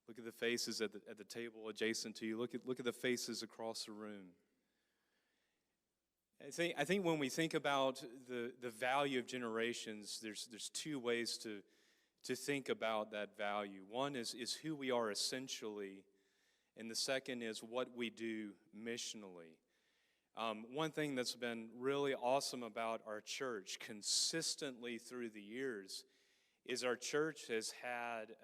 Look at the faces at the table adjacent to you. Look at the faces across the room. I think when we think about the value of generations, there's 2 ways to think about that value. One is who we are essentially, and the second is what we do missionally. One thing that's been really awesome about our church consistently through the years is our church has had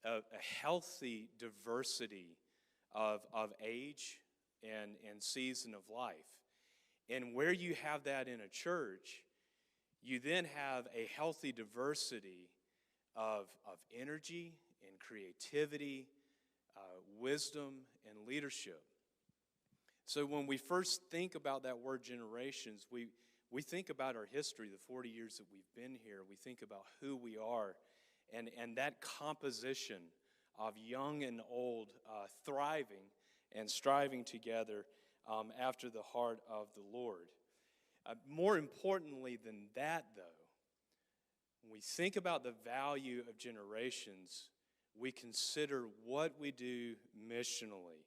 a healthy diversity of age and season of life. And where you have that in a church, you then have a healthy diversity of energy and creativity, wisdom, and leadership. So when we first think about that word generations, we think about our history, the 40 years that we've been here. We think about who we are and that composition of young and old thriving and striving together after the heart of the Lord. More importantly than that, though, when we think about the value of generations, we consider what we do missionally.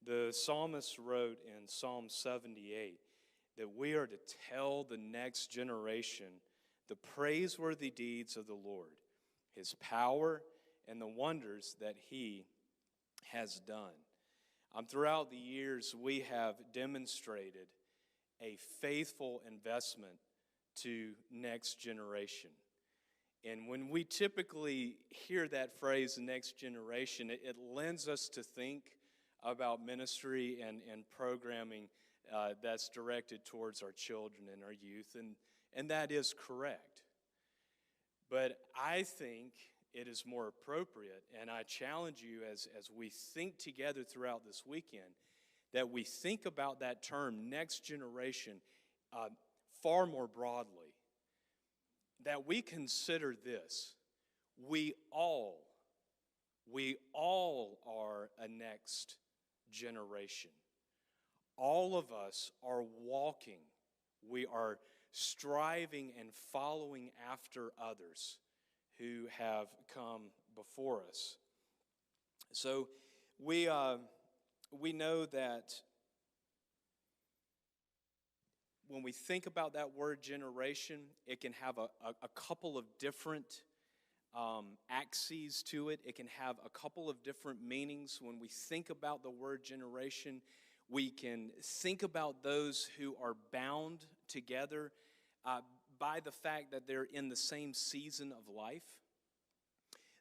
The psalmist wrote in Psalm 78 that we are to tell the next generation the praiseworthy deeds of the Lord, his power, and the wonders that he has done. Throughout the years, we have demonstrated a faithful investment to next generation. And when we typically hear that phrase, next generation, it lends us to think about ministry and programming that's directed towards our children and our youth, and that is correct. But I think it is more appropriate, and I challenge you as we think together throughout this weekend, that we think about that term, next generation, far more broadly. That we consider this: we all are a next generation. All of us are walking. We are striving and following after others who have come before us. So we know that when we think about that word generation, it can have a couple of different axes to it. It can have a couple of different meanings. When we think about the word generation, we can think about those who are bound together by the fact that they're in the same season of life.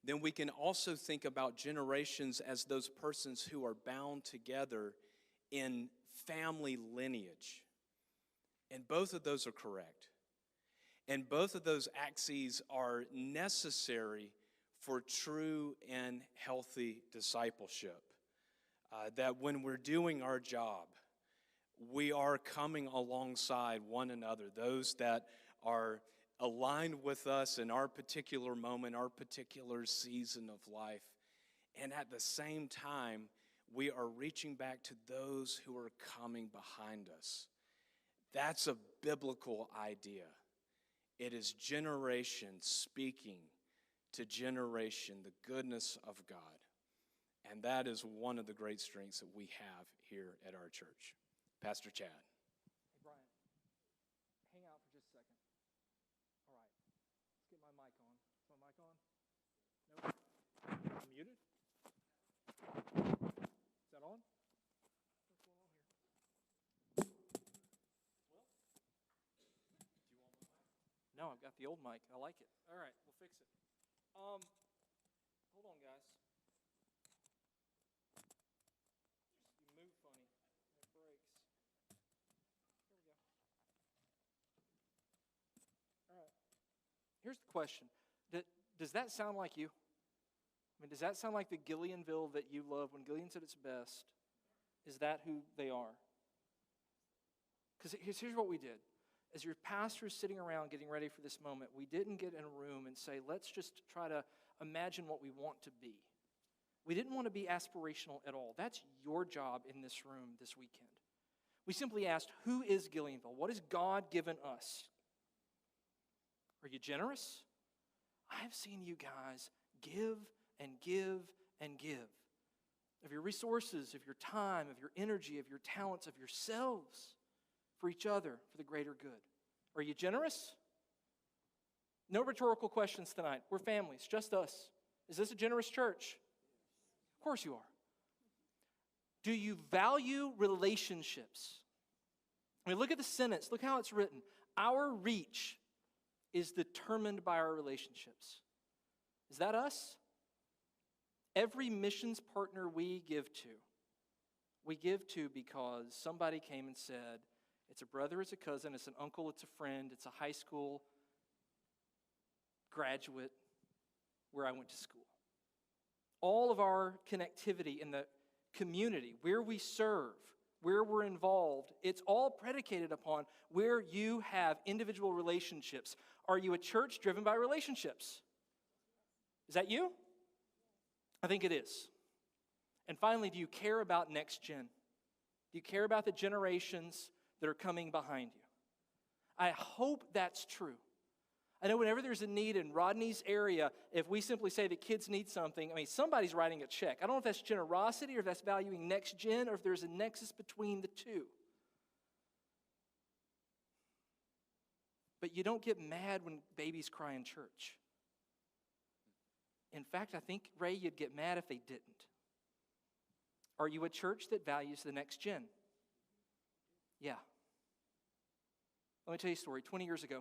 Then we can also think about generations as those persons who are bound together in family lineage. And both of those are correct. And both of those axes are necessary for true and healthy discipleship. That when we're doing our job, we are coming alongside one another, those that are aligned with us in our particular moment, our particular season of life. And at the same time, we are reaching back to those who are coming behind us. That's a biblical idea. It is generation speaking to generation the goodness of God. And that is one of the great strengths that we have here at our church. Pastor Chad. Hey, Brian, hang out for just a second. All right, let's get my mic on. Is my mic on? No? I'm muted? Is that on? What's going on here? Well, do you want my mic? No, I've got the old mic. I like it. All right, we'll fix it. Hold on, guys. You move funny. It breaks. Here we go. All right. Here's the question. Does that sound like you? I mean, does that sound like the Gillionville that you love when Gillian's at its best? Is that who they are? Because here's what we did. As your pastor is sitting around getting ready for this moment, we didn't get in a room and say, let's just try to imagine what we want to be. We didn't want to be aspirational at all. That's your job in this room this weekend. We simply asked, who is Gillionville? What has God given us? Are you generous? I've seen you guys give and give and give. Of your resources, of your time, of your energy, of your talents, of yourselves, for each other, for the greater good. Are you generous? No rhetorical questions tonight. We're families, just us. Is this a generous church? Of course you are. Do you value relationships? I mean, look at the sentence. Look how it's written. Our reach is determined by our relationships. Is that us? Every missions partner we give to because somebody came and said, it's a brother, it's a cousin, it's an uncle, it's a friend, it's a high school graduate, where I went to school. All of our connectivity in the community, where we serve, where we're involved, it's all predicated upon where you have individual relationships. Are you a church driven by relationships? Is that you? I think it is. And finally, do you care about next gen? Do you care about the generations that are coming behind you? I hope that's true. I know whenever there's a need in Rodney's area, if we simply say that kids need something, I mean, somebody's writing a check. I don't know if that's generosity or if that's valuing next gen or if there's a nexus between the two. But you don't get mad when babies cry in church. In fact, I think, Ray, you'd get mad if they didn't. Are you a church that values the next gen? Yeah. Let me tell you a story. 20 years ago,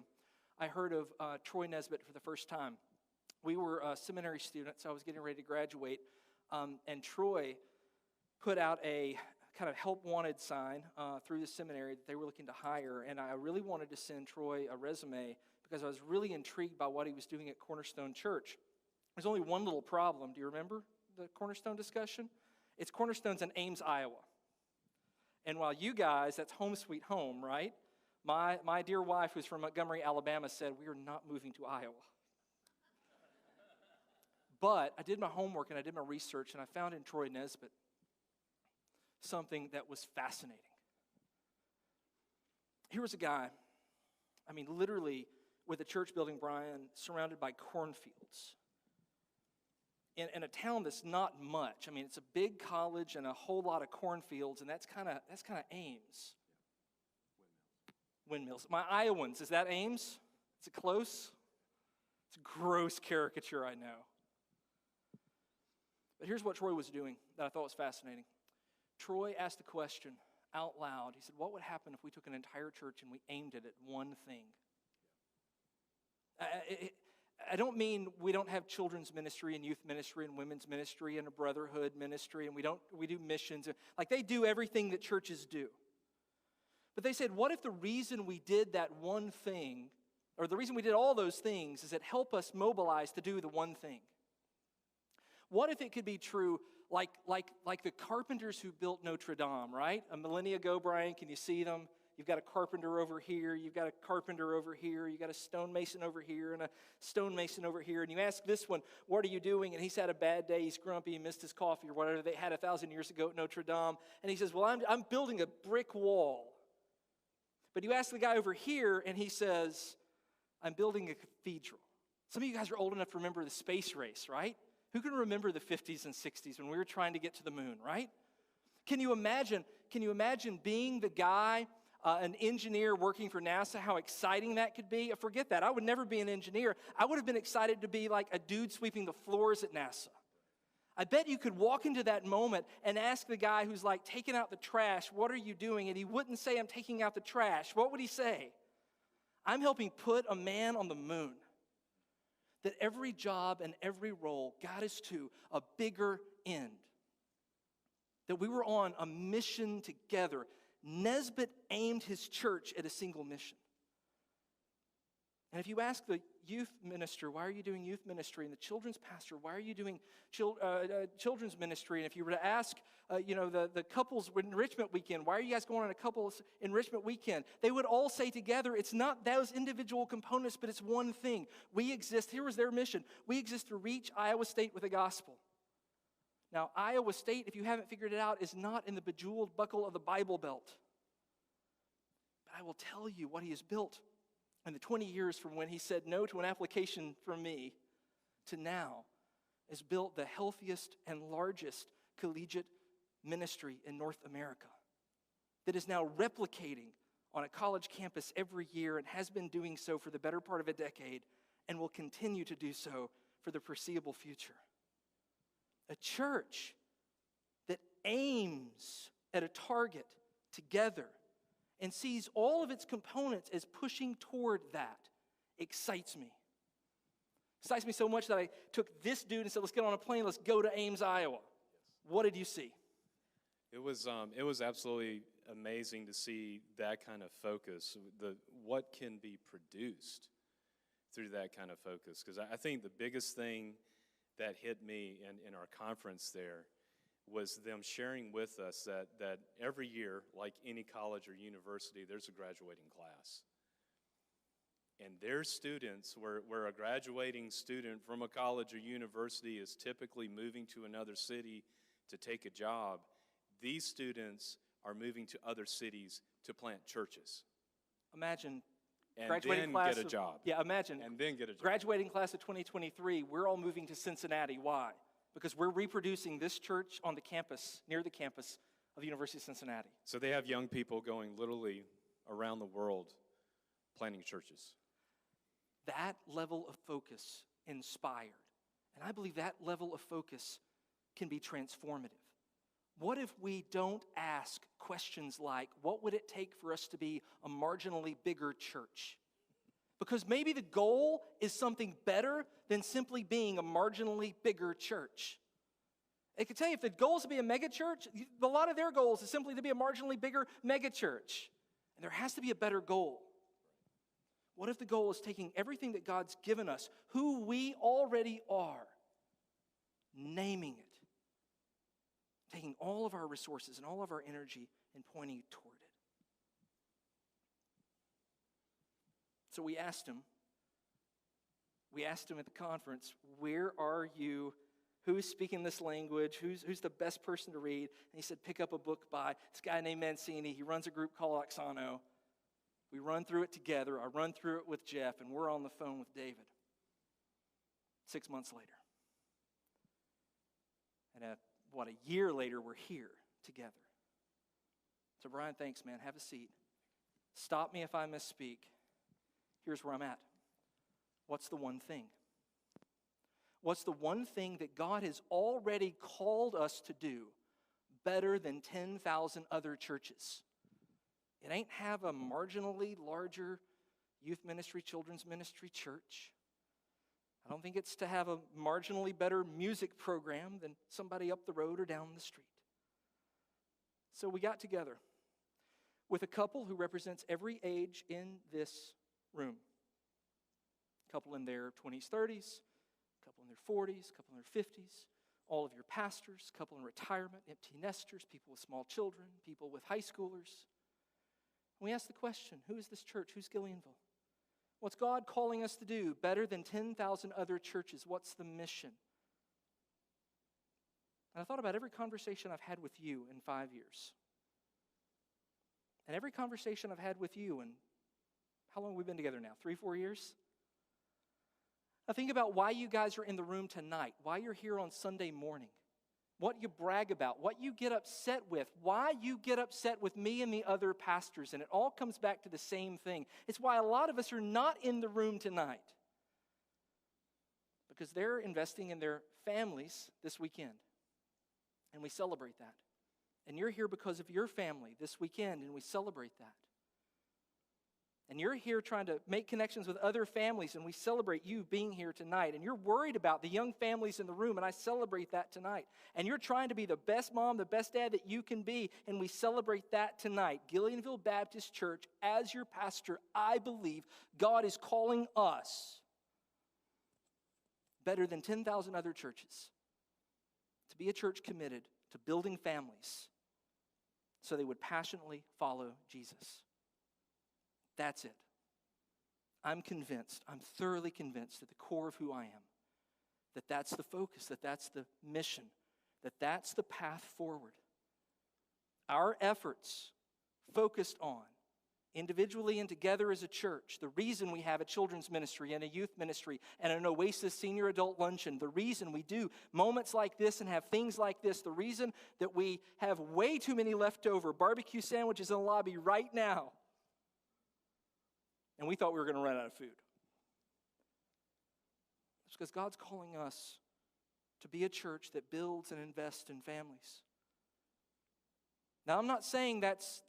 I heard of Troy Nesbitt for the first time. We were seminary students. I was getting ready to graduate, and Troy put out a kind of help wanted sign through the seminary that they were looking to hire, and I really wanted to send Troy a resume because I was really intrigued by what he was doing at Cornerstone Church. There's only one little problem. Do you remember the Cornerstone discussion? It's Cornerstone's in Ames, Iowa. And while you guys, that's home sweet home, right? My dear wife, who's from Montgomery, Alabama, said, we are not moving to Iowa. But I did my homework and I did my research, and I found in Troy Nesbitt something that was fascinating. Here was a guy, I mean, literally with a church building, Brian, surrounded by cornfields. In a town that's not much. I mean, it's a big college and a whole lot of cornfields, and that's kind of Ames. Windmills. My Iowans, is that Ames? Is it close? It's a gross caricature, I know. But here's what Troy was doing that I thought was fascinating. Troy asked the question out loud. He said, what would happen if we took an entire church and we aimed it at one thing? I don't mean we don't have children's ministry and youth ministry and women's ministry and a brotherhood ministry, and we do missions. Like, they do everything that churches do. But they said, what if the reason we did that one thing, or the reason we did all those things, is it help us mobilize to do the one thing? What if it could be true like the carpenters who built Notre Dame, right? A millennia ago, Brian, can you see them? You've got a carpenter over here, you've got a carpenter over here, you've got a stonemason over here and a stonemason over here. And you ask this one, what are you doing? And he's had a bad day, he's grumpy, he missed his coffee or whatever they had 1,000 years ago at Notre Dame. And he says, well, I'm building a brick wall. But you ask the guy over here and he says, I'm building a cathedral. Some of you guys are old enough to remember the space race, right? Who can remember the 50s and 60s when we were trying to get to the moon, right? Can you imagine being the guy, an engineer working for NASA, how exciting that could be? Forget that. I would never be an engineer. I would have been excited to be like a dude sweeping the floors at NASA. I bet you could walk into that moment and ask the guy who's like taking out the trash, what are you doing? And he wouldn't say, I'm taking out the trash. What would he say? I'm helping put a man on the moon. That every job and every role got us to a bigger end. That we were on a mission together. Nesbitt aimed his church at a single mission. And if you ask the youth minister, why are you doing youth ministry? And the children's pastor, why are you doing children's ministry? And if you were to ask, the couples enrichment weekend, why are you guys going on a couples enrichment weekend? They would all say together, it's not those individual components, but it's one thing. We exist, here was their mission. We exist to reach Iowa State with the gospel. Now, Iowa State, if you haven't figured it out, is not in the bejeweled buckle of the Bible Belt. But I will tell you what he has built in the 20 years from when he said no to an application from me to now is built the healthiest and largest collegiate ministry in North America that is now replicating on a college campus every year and has been doing so for the better part of a decade and will continue to do so for the foreseeable future. A church that aims at a target together and sees all of its components as pushing toward that excites me. Excites me so much that I took this dude and said, let's get on a plane, let's go to Ames, Iowa. What did you see? It was absolutely amazing to see that kind of focus, what can be produced through that kind of focus. Because I think the biggest thing that hit me in our conference there was them sharing with us that every year, like any college or university, there's a graduating class. And their students, where a graduating student from a college or university is typically moving to another city to take a job, these students are moving to other cities to plant churches. Imagine And graduating then class get a job. Yeah, imagine. And then get a job. Graduating class of 2023, we're all moving to Cincinnati. Why? Because we're reproducing this church on the campus, near the campus of the University of Cincinnati. So they have young people going literally around the world planting churches. That level of focus inspired. And I believe that level of focus can be transformative. What if we don't ask questions like, what would it take for us to be a marginally bigger church? Because maybe the goal is something better than simply being a marginally bigger church. I can tell you, if the goal is to be a mega church, a lot of their goals is simply to be a marginally bigger mega church. And there has to be a better goal. What if the goal is taking everything that God's given us, who we already are, naming it, taking all of our resources and all of our energy and pointing toward it? So we asked him at the conference, where are you? Who's speaking this language? Who's the best person to read? And he said, pick up a book by this guy named Mancini. He runs a group called Oxano. We run through it together. I run through it with Jeff, and we're on the phone with David. 6 months later. And a year later, we're here together. So Brian, thanks, man. Have a seat. Stop me if I misspeak. Here's where I'm at. What's the one thing? What's the one thing that God has already called us to do better than 10,000 other churches? It ain't have a marginally larger youth ministry, children's ministry church. I don't think it's to have a marginally better music program than somebody up the road or down the street. So we got together with a couple who represents every age in this room. A couple in their 20s, 30s, a couple in their 40s, a couple in their 50s, all of your pastors, a couple in retirement, empty nesters, people with small children, people with high schoolers. We asked the question, who is this church? Who's Gillionville? What's God calling us to do better than 10,000 other churches? What's the mission? And I thought about every conversation I've had with you in 5 years. And every conversation I've had with you in, how long have we been together now? 3, 4 years? I think about why you guys are in the room tonight, why you're here on Sunday morning, what you brag about, what you get upset with, why you get upset with me and the other pastors. And it all comes back to the same thing. It's why a lot of us are not in the room tonight. Because they're investing in their families this weekend. And we celebrate that. And you're here because of your family this weekend, and we celebrate that. And you're here trying to make connections with other families, and we celebrate you being here tonight. And you're worried about the young families in the room, and I celebrate that tonight. And you're trying to be the best mom, the best dad that you can be, and we celebrate that tonight. Gillionville Baptist Church, as your pastor, I believe God is calling us better than 10,000 other churches to be a church committed to building families so they would passionately follow Jesus. That's it. I'm convinced, I'm thoroughly convinced at the core of who I am, that that's the focus, that that's the mission, that that's the path forward. Our efforts focused on, individually and together as a church, the reason we have a children's ministry and a youth ministry and an Oasis senior adult luncheon, the reason we do moments like this and have things like this, the reason that we have way too many leftover barbecue sandwiches in the lobby right now, and we thought we were going to run out of food. It's because God's calling us to be a church that builds and invests in families. Now, I'm not saying that's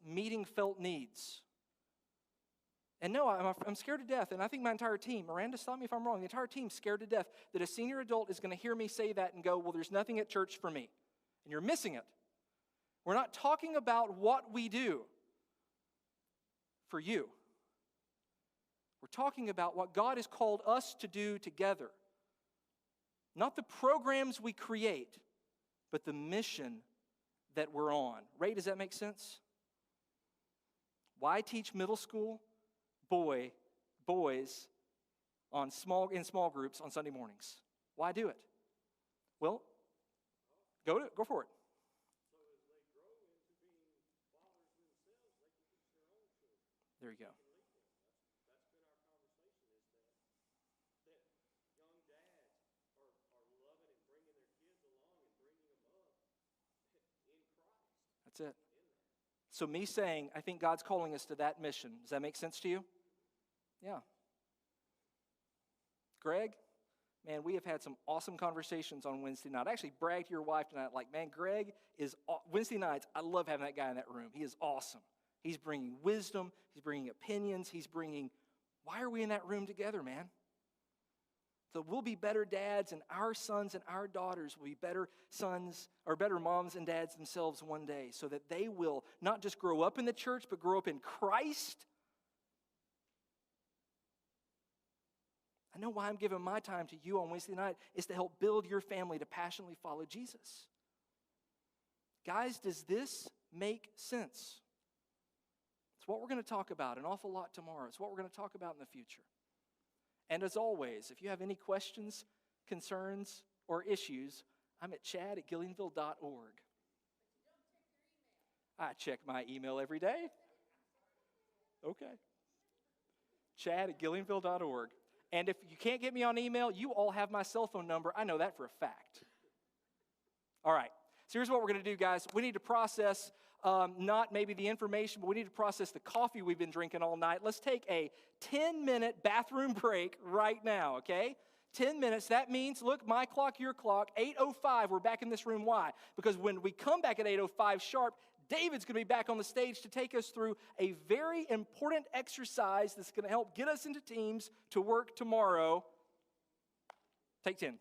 meeting felt needs. And no, I'm scared to death, and I think my entire team, Miranda, stop me if I'm wrong, the entire team's scared to death that a senior adult is going to hear me say that and go, well, there's nothing at church for me. And you're missing it. We're not talking about what we do for you. We're talking about what God has called us to do together. Not the programs we create, but the mission that we're on. Ray, does that make sense? Why teach middle school boys in small groups on Sunday mornings? Why do it? Well, go for it. There you go. That's it. So me saying, I think God's calling us to that mission. Does that make sense to you? Yeah. Greg, man, we have had some awesome conversations on Wednesday night. I actually bragged to your wife tonight, like, man, Greg is, Wednesday nights, I love having that guy in that room. He is awesome. He's bringing wisdom. He's bringing opinions. Why are we in that room together, man? So we'll be better dads, and our sons and our daughters will be better sons or better moms and dads themselves one day, so that they will not just grow up in the church, but grow up in Christ. I know why I'm giving my time to you on Wednesday night is to help build your family to passionately follow Jesus. Guys, does this make sense? It's what we're going to talk about an awful lot tomorrow. It's what we're going to talk about in the future. And as always, if you have any questions, concerns, or issues, I'm at chad@gillionville.org. I check my email every day. Okay. chad@gillionville.org. And if you can't get me on email, you all have my cell phone number. I know that for a fact. All right. So here's what we're going to do, guys. We need to process not maybe the information, but we need to process the coffee we've been drinking all night. Let's take a 10-minute bathroom break right now, okay? 10 minutes. That means, look, my clock, your clock, 8:05, we're back in this room. Why? Because when we come back at 8:05 sharp, David's going to be back on the stage to take us through a very important exercise that's going to help get us into teams to work tomorrow. Take 10.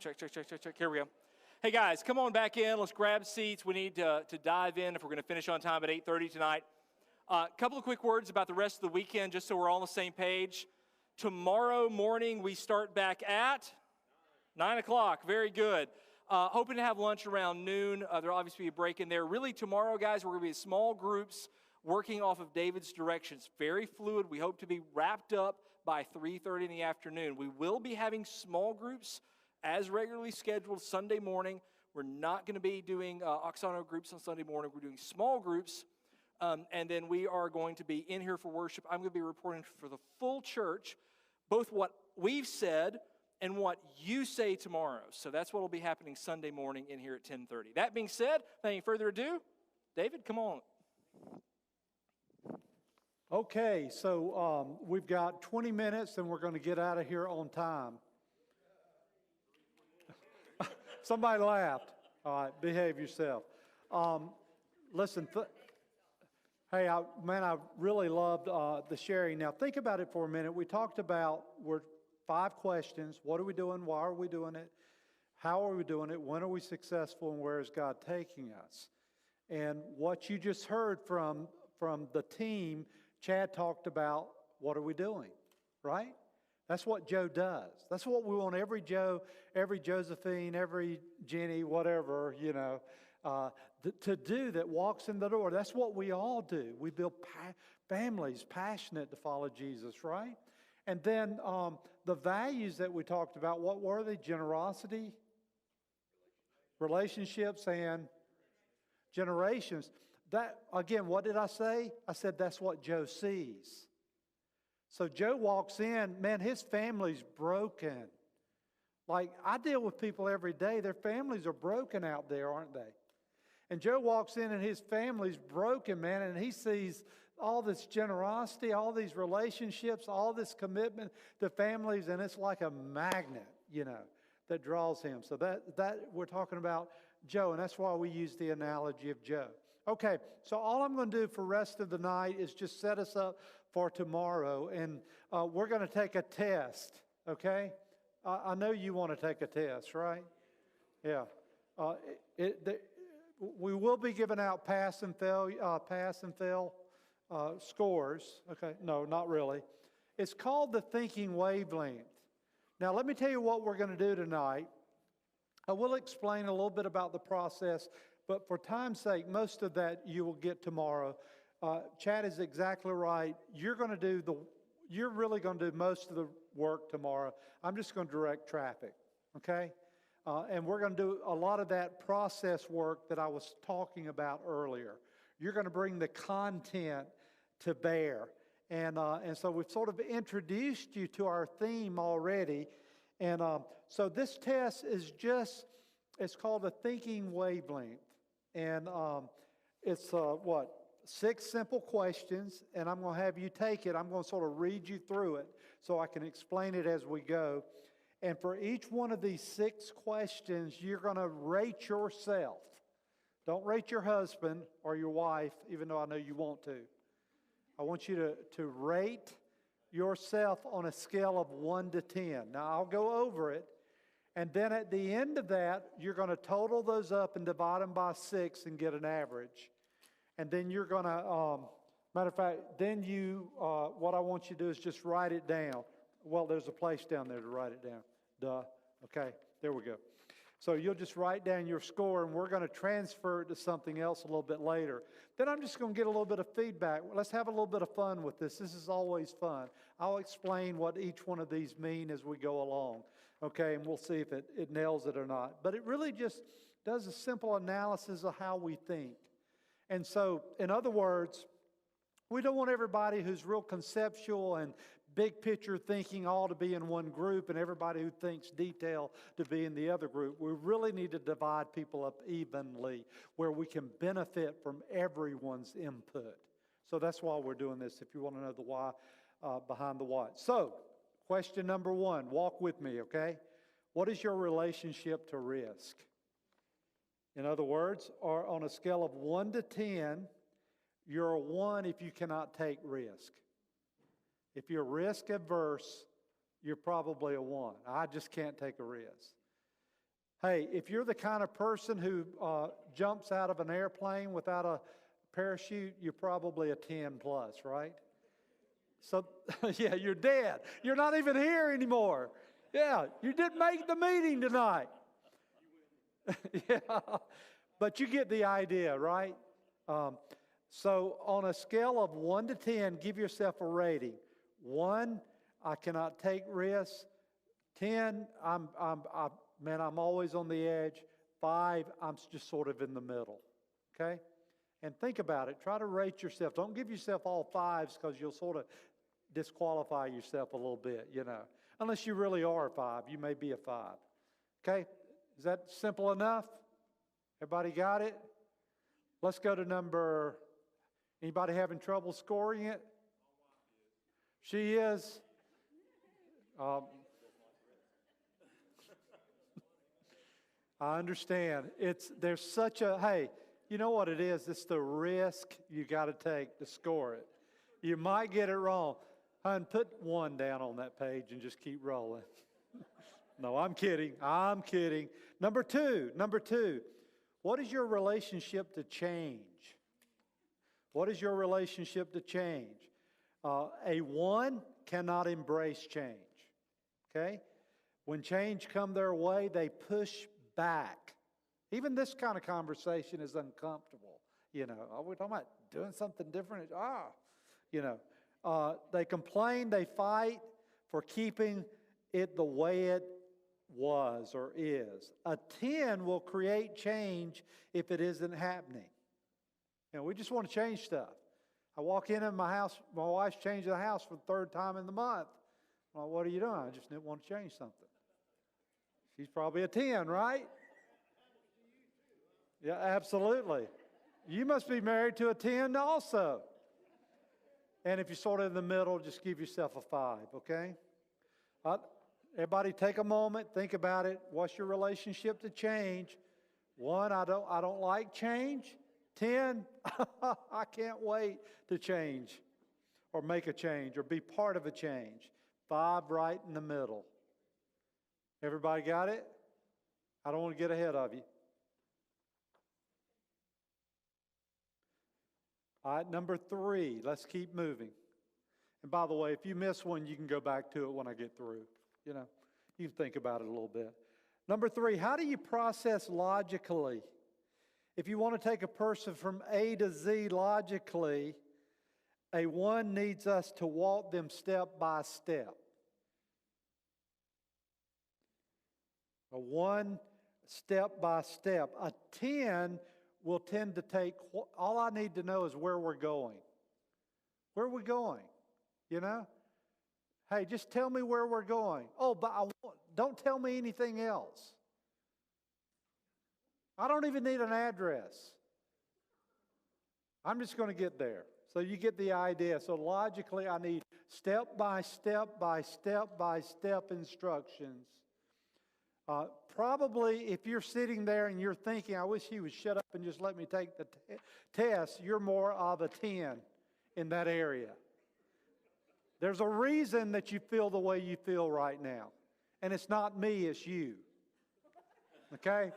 Check, check, check, check, check. Here we go. Hey, guys, come on back in. Let's grab seats. We need to dive in if we're going to finish on time at 8:30 tonight. A couple of quick words about the rest of the weekend, just so we're all on the same page. Tomorrow morning, we start back at 9 o'clock. Very good. Hoping to have lunch around noon. There'll obviously be a break in there. Really, tomorrow, guys, we're going to be in small groups working off of David's directions. Very fluid. We hope to be wrapped up by 3:30 in the afternoon. We will be having small groups as regularly scheduled Sunday morning. We're not going to be doing Oxano groups on Sunday morning. We're doing small groups, and then we are going to be in here for worship. I'm going to be reporting for the full church, both what we've said and what you say tomorrow. So that's what will be happening Sunday morning in here at 10:30. That being said, without any further ado, David, come on. Okay, so we've got 20 minutes and we're going to get out of here on time. Somebody laughed. All right, behave yourself. Listen, hey, I really loved the sharing. Now, think about it for a minute. We talked about, we're 5 questions. What are we doing? Why are we doing it? How are we doing it? When are we successful? And where is God taking us? And what you just heard from the team, Chad talked about, what are we doing, right? That's what Joe does. That's what we want every Joe, every Josephine, every Jenny, whatever, to do that walks in the door. That's what we all do. We build families passionate to follow Jesus, right? And then the values that we talked about, what were they? Generosity, relationships, and generations. That, again, what did I say? I said that's what Joe sees. So Joe walks in, man, his family's broken. Like, I deal with people every day. Their families are broken out there, aren't they? And Joe walks in and his family's broken, man, and he sees all this generosity, all these relationships, all this commitment to families, and it's like a magnet, that draws him. So that we're talking about Joe, and that's why we use the analogy of Joe. Okay, so all I'm going to do for the rest of the night is just set us up for tomorrow, and we're going to take a test, okay? I know you want to take a test, right? Yeah. We will be giving out pass and fail scores. Okay, no, not really. It's called the thinking wavelength. Now, let me tell you what we're going to do tonight. I will explain a little bit about the process, but for time's sake, most of that you will get tomorrow. Chad is exactly right. You're really going to do most of the work tomorrow. I'm just going to direct traffic, okay? And we're going to do a lot of that process work that I was talking about earlier. You're going to bring the content to bear. And so we've sort of introduced you to our theme already. And so this test is it's called a thinking wavelength. And it's 6 simple questions, and I'm going to have you take it. I'm going to sort of read you through it so I can explain it as we go. And for each one of these 6 questions, you're going to rate yourself. Don't rate your husband or your wife, even though I know you want to. I want you to rate yourself on a scale of 1 to 10. Now, I'll go over it, and then at the end of that, you're going to total those up and divide them by 6 and get an average. And then you're going to, matter of fact, then what I want you to do is just write it down. Well, there's a place down there to write it down. Duh. Okay, there we go. So you'll just write down your score, and we're going to transfer it to something else a little bit later. Then I'm just going to get a little bit of feedback. Let's have a little bit of fun with this. This is always fun. I'll explain what each one of these mean as we go along, okay, and we'll see if it nails it or not. But it really just does a simple analysis of how we think. And so, in other words, we don't want everybody who's real conceptual and big picture thinking all to be in one group and everybody who thinks detail to be in the other group. We really need to divide people up evenly where we can benefit from everyone's input. So that's why we're doing this, if you want to know the why behind the what. So, question number 1, walk with me, okay? What is your relationship to risk? In other words, on a scale of 1 to 10, you're a 1 if you cannot take risk. If you're risk averse, you're probably a 1. I just can't take a risk. Hey, if you're the kind of person who jumps out of an airplane without a parachute, you're probably a 10 plus, right? So, yeah, you're dead. You're not even here anymore. Yeah, you didn't make the meeting tonight. Yeah, but you get the idea, right? So on a scale of 1 to 10, give yourself a rating. 1, I cannot take risks. 10, I'm always on the edge. 5, I'm just sort of in the middle. Okay? And think about it. Try to rate yourself. Don't give yourself all 5s because you'll sort of disqualify yourself a little bit, you know. Unless you really are a 5, you may be a 5. Okay? Is that simple enough? Everybody got it? Let's go to number. Anybody having trouble scoring it? She is. I understand. There's such a, hey, you know what it is? It's the risk you got to take to score it. You might get it wrong. Hun, put 1 down on that page and just keep rolling. No, I'm kidding. I'm kidding. Number two. What is your relationship to change? What is your relationship to change? A 1 cannot embrace change. Okay? When change come their way, they push back. Even this kind of conversation is uncomfortable. You know, are we talking about doing something different? They complain, they fight for keeping it the way it was or is. A 10 will create change if it isn't happening. You know, we just want to change stuff. I walk in my house, my wife's changing the house for the 3rd time in the month. Well, what are you doing? I just didn't want to change something. She's probably a 10, right? Yeah, absolutely. You must be married to a 10 also. And if you're sort of in the middle, just give yourself a 5, okay? Everybody take a moment, think about it. What's your relationship to change? 1, I don't like change. 10, I can't wait to change or make a change or be part of a change. 5, right in the middle. Everybody got it? I don't want to get ahead of you. All right, number 3, let's keep moving. And by the way, if you miss one, you can go back to it when I get through. You know, you can think about it a little bit. Number 3, how do you process logically? If you want to take a person from A to Z logically, a 1 needs us to walk them step by step. A 1, step by step. A 10 will tend to take, all I need to know is where we're going. Where are we going? You know? Hey, just tell me where we're going. Oh, but don't tell me anything else. I don't even need an address. I'm just going to get there. So you get the idea. So logically, I need step by step by step by step instructions. Probably if you're sitting there and you're thinking, I wish he would shut up and just let me take the test, you're more of a 10 in that area. There's a reason that you feel the way you feel right now. And it's not me, it's you. Okay?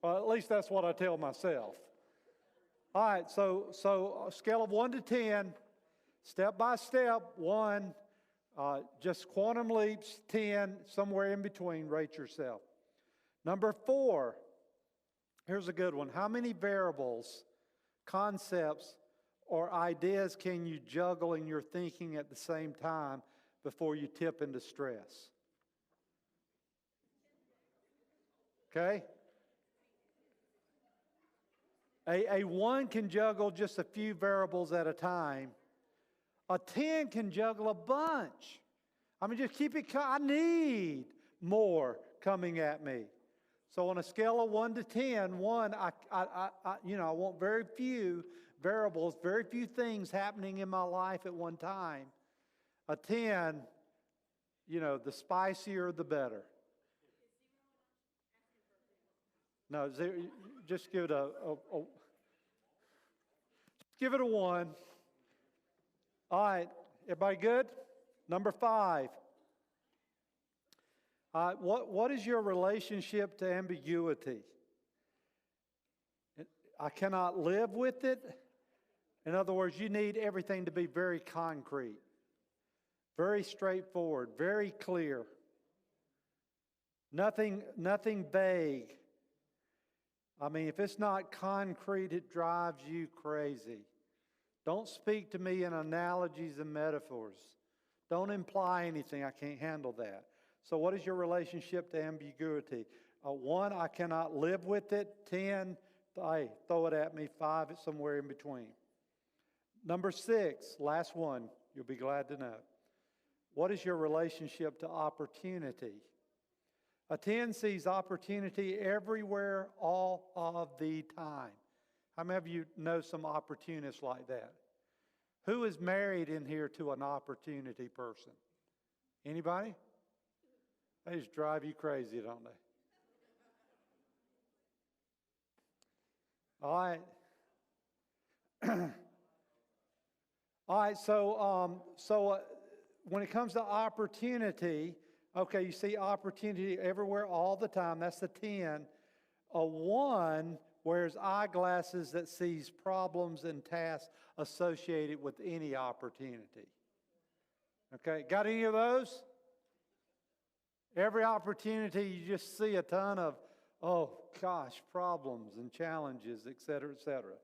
Well, at least that's what I tell myself. All right, so a scale of 1 to 10, step by step, 1, just quantum leaps, 10, somewhere in between, rate yourself. Number 4, here's a good one. How many variables, concepts, or ideas can you juggle in your thinking at the same time before you tip into stress? Okay? A 1 can juggle just a few variables at a time. A 10 can juggle a bunch. I mean, just keep it, I need more coming at me. So on a scale of 1 to 10, 1, I want very few variables, very few things happening in my life at one time. A 10, the spicier the better. No, just give it give it a 1. All right, everybody good? Number 5. What is your relationship to ambiguity? I cannot live with it. In other words, you need everything to be very concrete, very straightforward, very clear. Nothing vague. I mean, if it's not concrete, it drives you crazy. Don't speak to me in analogies and metaphors. Don't imply anything. I can't handle that. So what is your relationship to ambiguity? 1, I cannot live with it. 10, hey, throw it at me. 5, it's somewhere in between. Number 6, last one, you'll be glad to know. What is your relationship to opportunity? A 10 sees opportunity everywhere, all of the time. How many of you know some opportunists like that? Who is married in here to an opportunity person? Anybody? They just drive you crazy, don't they? All right. All right, so when it comes to opportunity, okay, you see opportunity everywhere all the time. That's the 10. A 1 wears eyeglasses that sees problems and tasks associated with any opportunity. Okay, got any of those? Every opportunity you just see a ton of, oh gosh, problems and challenges, et cetera, et cetera.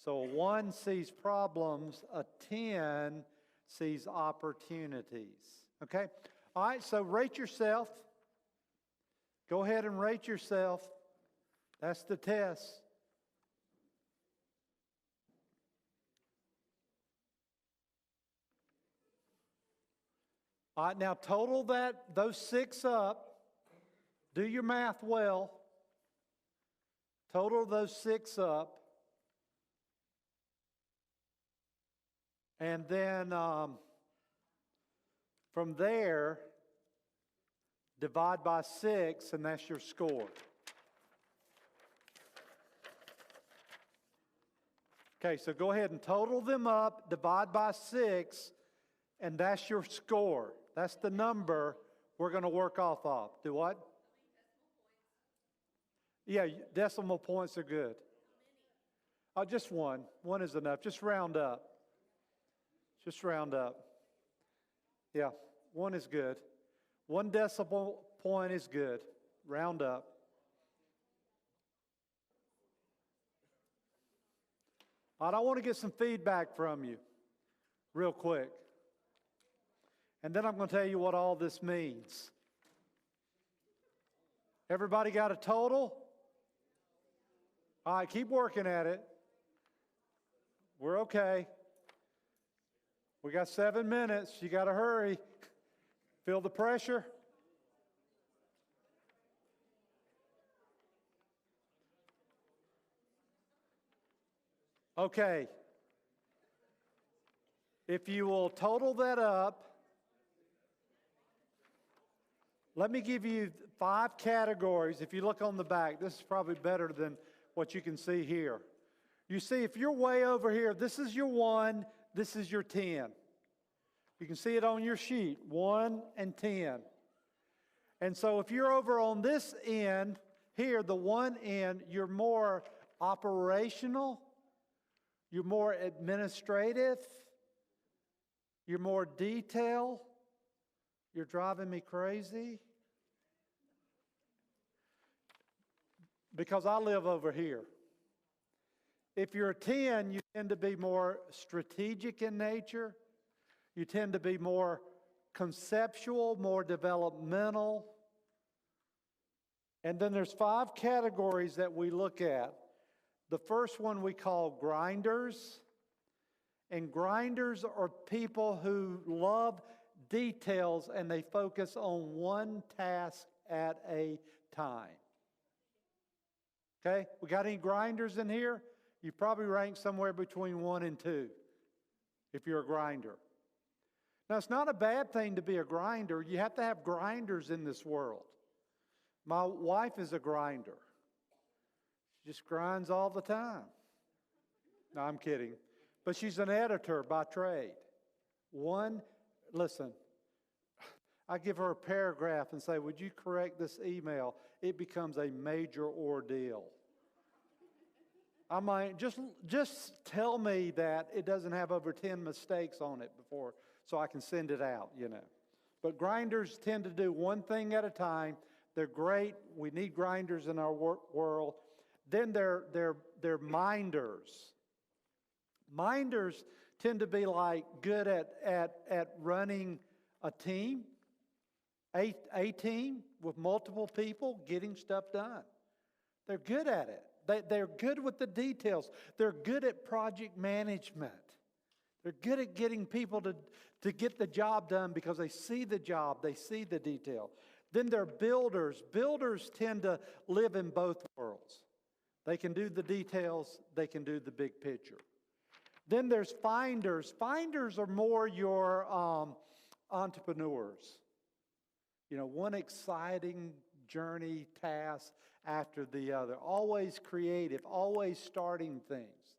So a 1 sees problems, a 10 sees opportunities. Okay? All right, so rate yourself. Go ahead and rate yourself. That's the test. All right, now total those 6 up. Do your math well. Total those 6 up. And then from there, divide by 6, and that's your score. Okay, so go ahead and total them up, divide by 6, and that's your score. That's the number we're going to work off of. Do what? Yeah, decimal points are good. Just 1. 1 is enough. Just round up. Just round up. Yeah, 1 is good. 1 decimal point is good. Round up. All right, I want to get some feedback from you real quick. And then I'm going to tell you what all this means. Everybody got a total? All right, keep working at it. We're okay. We got 7 minutes. You got to hurry. Feel the pressure? Okay. If you will total that up, let me give you 5 categories. If you look on the back, this is probably better than what you can see here. You see, if you're way over here, this is your 1, this is your 10. You can see it on your sheet, 1 and 10. And so if you're over on this end, here, the 1 end, you're more operational, you're more administrative, you're more detail. You're driving me crazy. Because I live over here. If you're a 10, you tend to be more strategic in nature. You tend to be more conceptual, more developmental. And then there's 5 categories that we look at. The first one we call grinders. And grinders are people who love details and they focus on one task at a time. Okay, we got any grinders in here? You probably rank somewhere between 1 and 2 if you're a grinder. Now, it's not a bad thing to be a grinder. You have to have grinders in this world. My wife is a grinder. She just grinds all the time. No, I'm kidding. But she's an editor by trade. Listen, I give her a paragraph and say, would you correct this email? It becomes a major ordeal. I might, just tell me that it doesn't have over 10 mistakes on it before, so I can send it out, you know. But grinders tend to do one thing at a time. They're great. We need grinders in our world. Then they're minders. Minders tend to be like good at running a team, a team with multiple people getting stuff done. They're good at it. They're good with the details. They're good at project management. They're good at getting people to get the job done because they see the job, they see the detail. Then they're builders. Builders tend to live in both worlds. They can do the details, they can do the big picture. Then there's finders. Finders are more your entrepreneurs. You know, one exciting journey, task after the other. Always creative, always starting things.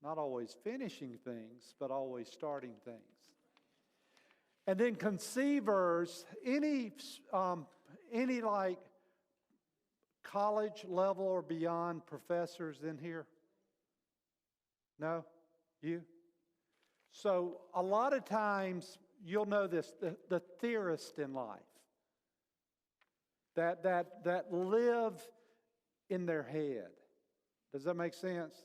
Not always finishing things, but always starting things. And then conceivers, any like college level or beyond professors in here? No? You? So a lot of times, you'll know this, the theorists in life that live in their head. Does that make sense?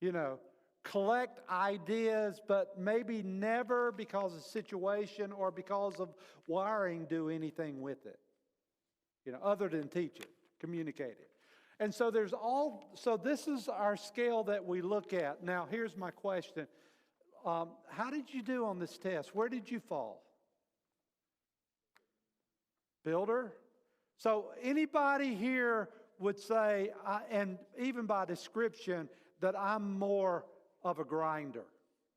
You know, collect ideas, but maybe never because of situation or because of wiring do anything with it. You know, other than teach it, communicate it. And so so this is our scale that we look at. Now, here's my question. How did you do on this test? Where did you fall? Builder? So anybody here would say, and even by description, that I'm more of a grinder.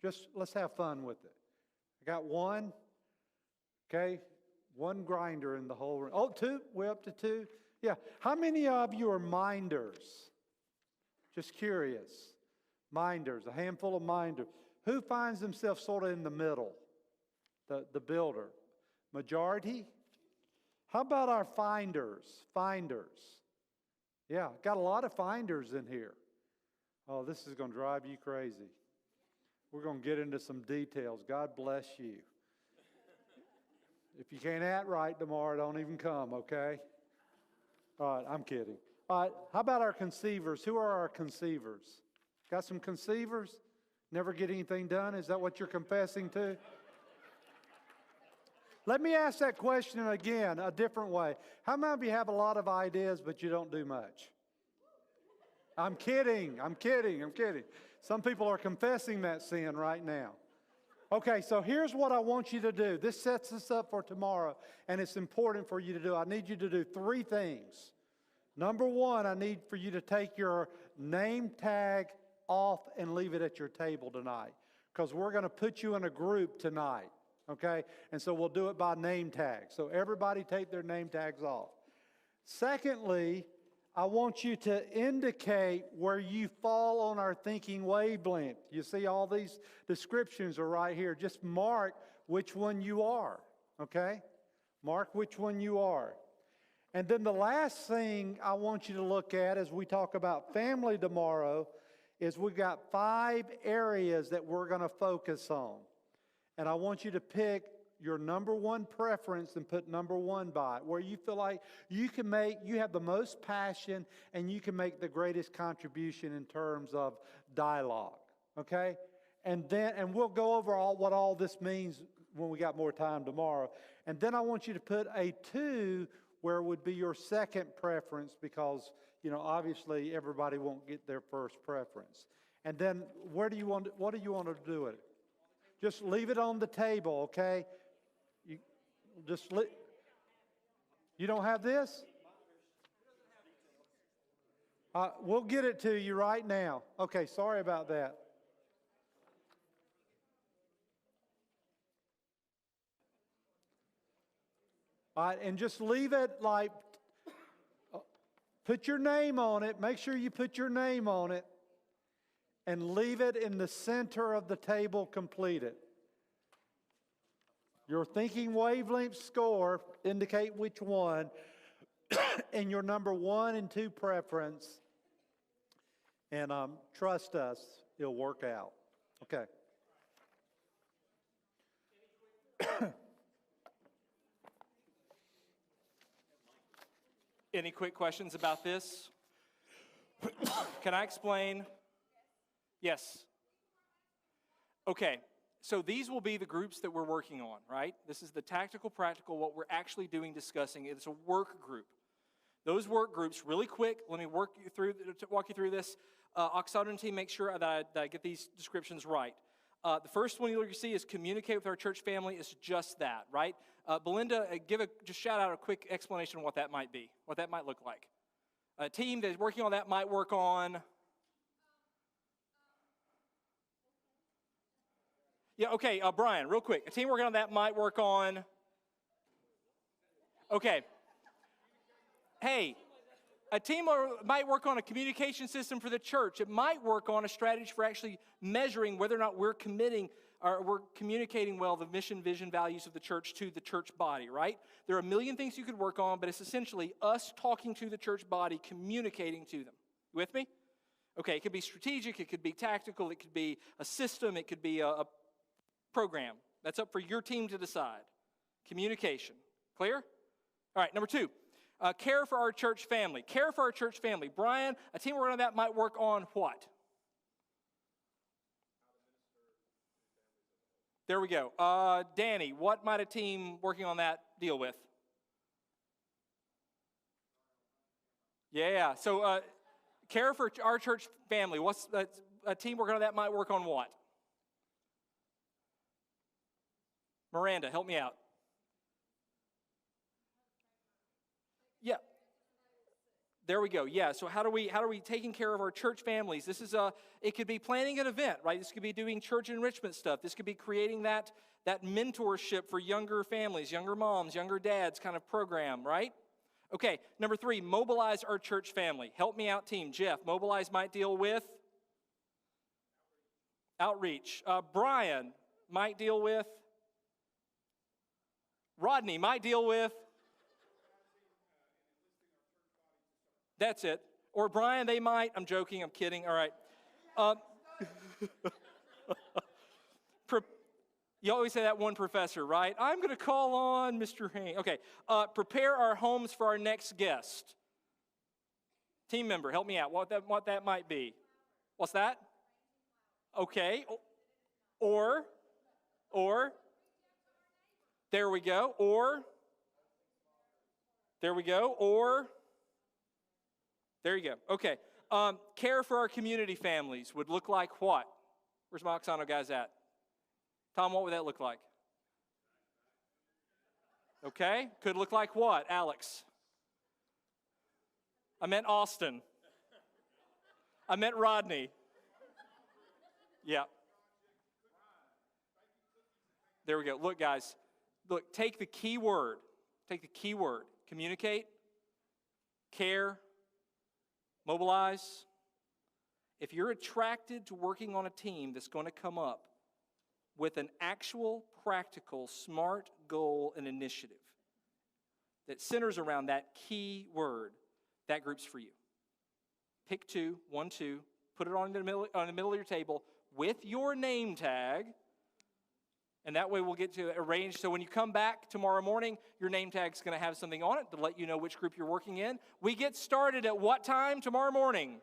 Just let's have fun with it. I got one. Okay. One grinder in the whole room. Oh, two. We're up to two. Yeah. How many of you are minders? Just curious. Minders. A handful of minders. Who finds themselves sort of in the middle? The builder. Majority? How about our finders? Finders. Yeah, got a lot of finders in here. Oh, this is going to drive you crazy. We're going to get into some details. God bless you. If you can't act right tomorrow, don't even come, okay? All right, I'm kidding. All right, how about our conceivers? Who are our conceivers? Got some conceivers? Never get anything done? Is that what you're confessing to? Let me ask that question again, a different way. How many of you have a lot of ideas, but you don't do much? I'm kidding. Some people are confessing that sin right now. Okay, so here's what I want you to do. This sets us up for tomorrow, and it's important for you to do. I need you to do three things. Number one, I need for you to take your name tag off and leave it at your table tonight, because we're going to put you in a group tonight. Okay, and so we'll do it by name tag. So everybody take their name tags off. Secondly, I want you to indicate where you fall on our thinking wavelength. You see all these descriptions are right here. Just mark which one you are, okay? Mark which one you are. And then the last thing I want you to look at as we talk about family tomorrow is we've got 5 areas that we're going to focus on. And I want you to pick your number one preference and put number one by it, where you feel like you have the most passion and you can make the greatest contribution in terms of dialogue, okay? And we'll go over what all this means when we got more time tomorrow. And then I want you to put a 2 where it would be your second preference, because, you know, obviously everybody won't get their first preference. And then what do you want to do with it? Just leave it on the table, okay? You don't have this? We'll get it to you right now. Okay, sorry about that. All right, and just leave it like, put your name on it. Make sure you put your name on it. And leave it in the center of the table completed. Your thinking wavelength score, indicate which one, and your number 1 and 2 preference. And trust us, it'll work out. Okay. Any quick questions about this? Can I explain? Yes. Okay, so these will be the groups that we're working on, right? This is the tactical, practical, what we're actually doing, discussing. It's a work group. Those work groups, really quick, let me walk you through this. Oxana and team, make sure that I get these descriptions right. The first one you'll see is communicate with our church family. It's just that, right? Belinda, just shout out a quick explanation of what that might be, what that might look like. A team that's working on that might work on. Yeah, okay, Brian, real quick. A team working on that might work on. Okay. Hey, a team might work on a communication system for the church. It might work on a strategy for actually measuring whether or not we're committing or we're communicating well the mission, vision, values of the church to the church body, right? There are a million things you could work on, but it's essentially us talking to the church body, communicating to them. You with me? Okay, it could be strategic, it could be tactical, it could be a system, it could be a program. That's up for your team to decide. Communication. Clear? All right, number 2. Care for our church family. Care for our church family. Brian, a team working on that might work on what? There we go. Danny, what might a team working on that deal with? Yeah, so care for our church family. What's a team working on that might work on what? Miranda, help me out. Yeah. There we go. Yeah. So how are we taking care of our church families? This is it could be planning an event, right? This could be doing church enrichment stuff. This could be creating that mentorship for younger families, younger moms, younger dads kind of program, right? Okay. Number 3, mobilize our church family. Help me out, team. Jeff, mobilize might deal with outreach. Brian might deal with. Rodney might deal with. That's it. Or Brian, they might. I'm joking. I'm kidding. All right. You always say that one professor, right? I'm going to call on Mr. Hain. Okay. Prepare our homes for our next guest. Team member, help me out. What that might be. What's that? Okay. Or. There we go. Or. There we go. Or. There you go. Okay. Care for our community families would look like what? Where's my Oxano guys at? Tom, what would that look like? Okay. Could look like what, Alex? I meant Austin. I meant Rodney. Yeah. There we go. Look, guys. Look, take the key word. Take the key word. Communicate. Care. Mobilize. If you're attracted to working on a team that's going to come up with an actual, practical, smart goal and initiative that centers around that key word, that group's for you. Pick 2, 1, 2, put it on the middle of your table with your name tag, and that way we'll get to arrange. So when you come back tomorrow morning, your name tag's going to have something on it to let you know which group you're working in. We get started at what time tomorrow morning?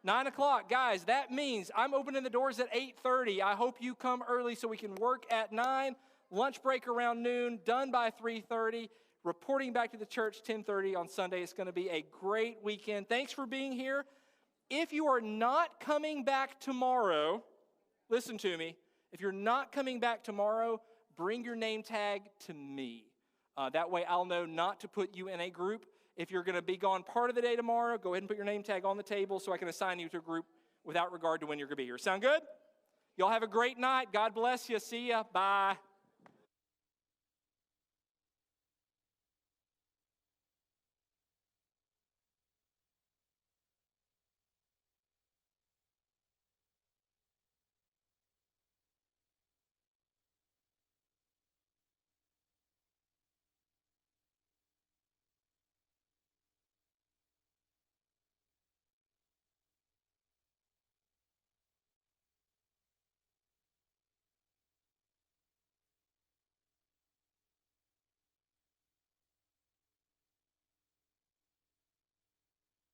9 o'clock. Guys, that means I'm opening the doors at 8:30. I hope you come early so we can work at 9, lunch break around noon, done by 3:30, reporting back to the church 10:30 on Sunday. It's going to be a great weekend. Thanks for being here. If you are not coming back tomorrow, listen to me. If you're not coming back tomorrow, bring your name tag to me. That way I'll know not to put you in a group. If you're going to be gone part of the day tomorrow, go ahead and put your name tag on the table so I can assign you to a group without regard to when you're going to be here. Sound good? Y'all have a great night. God bless you. See ya. Bye.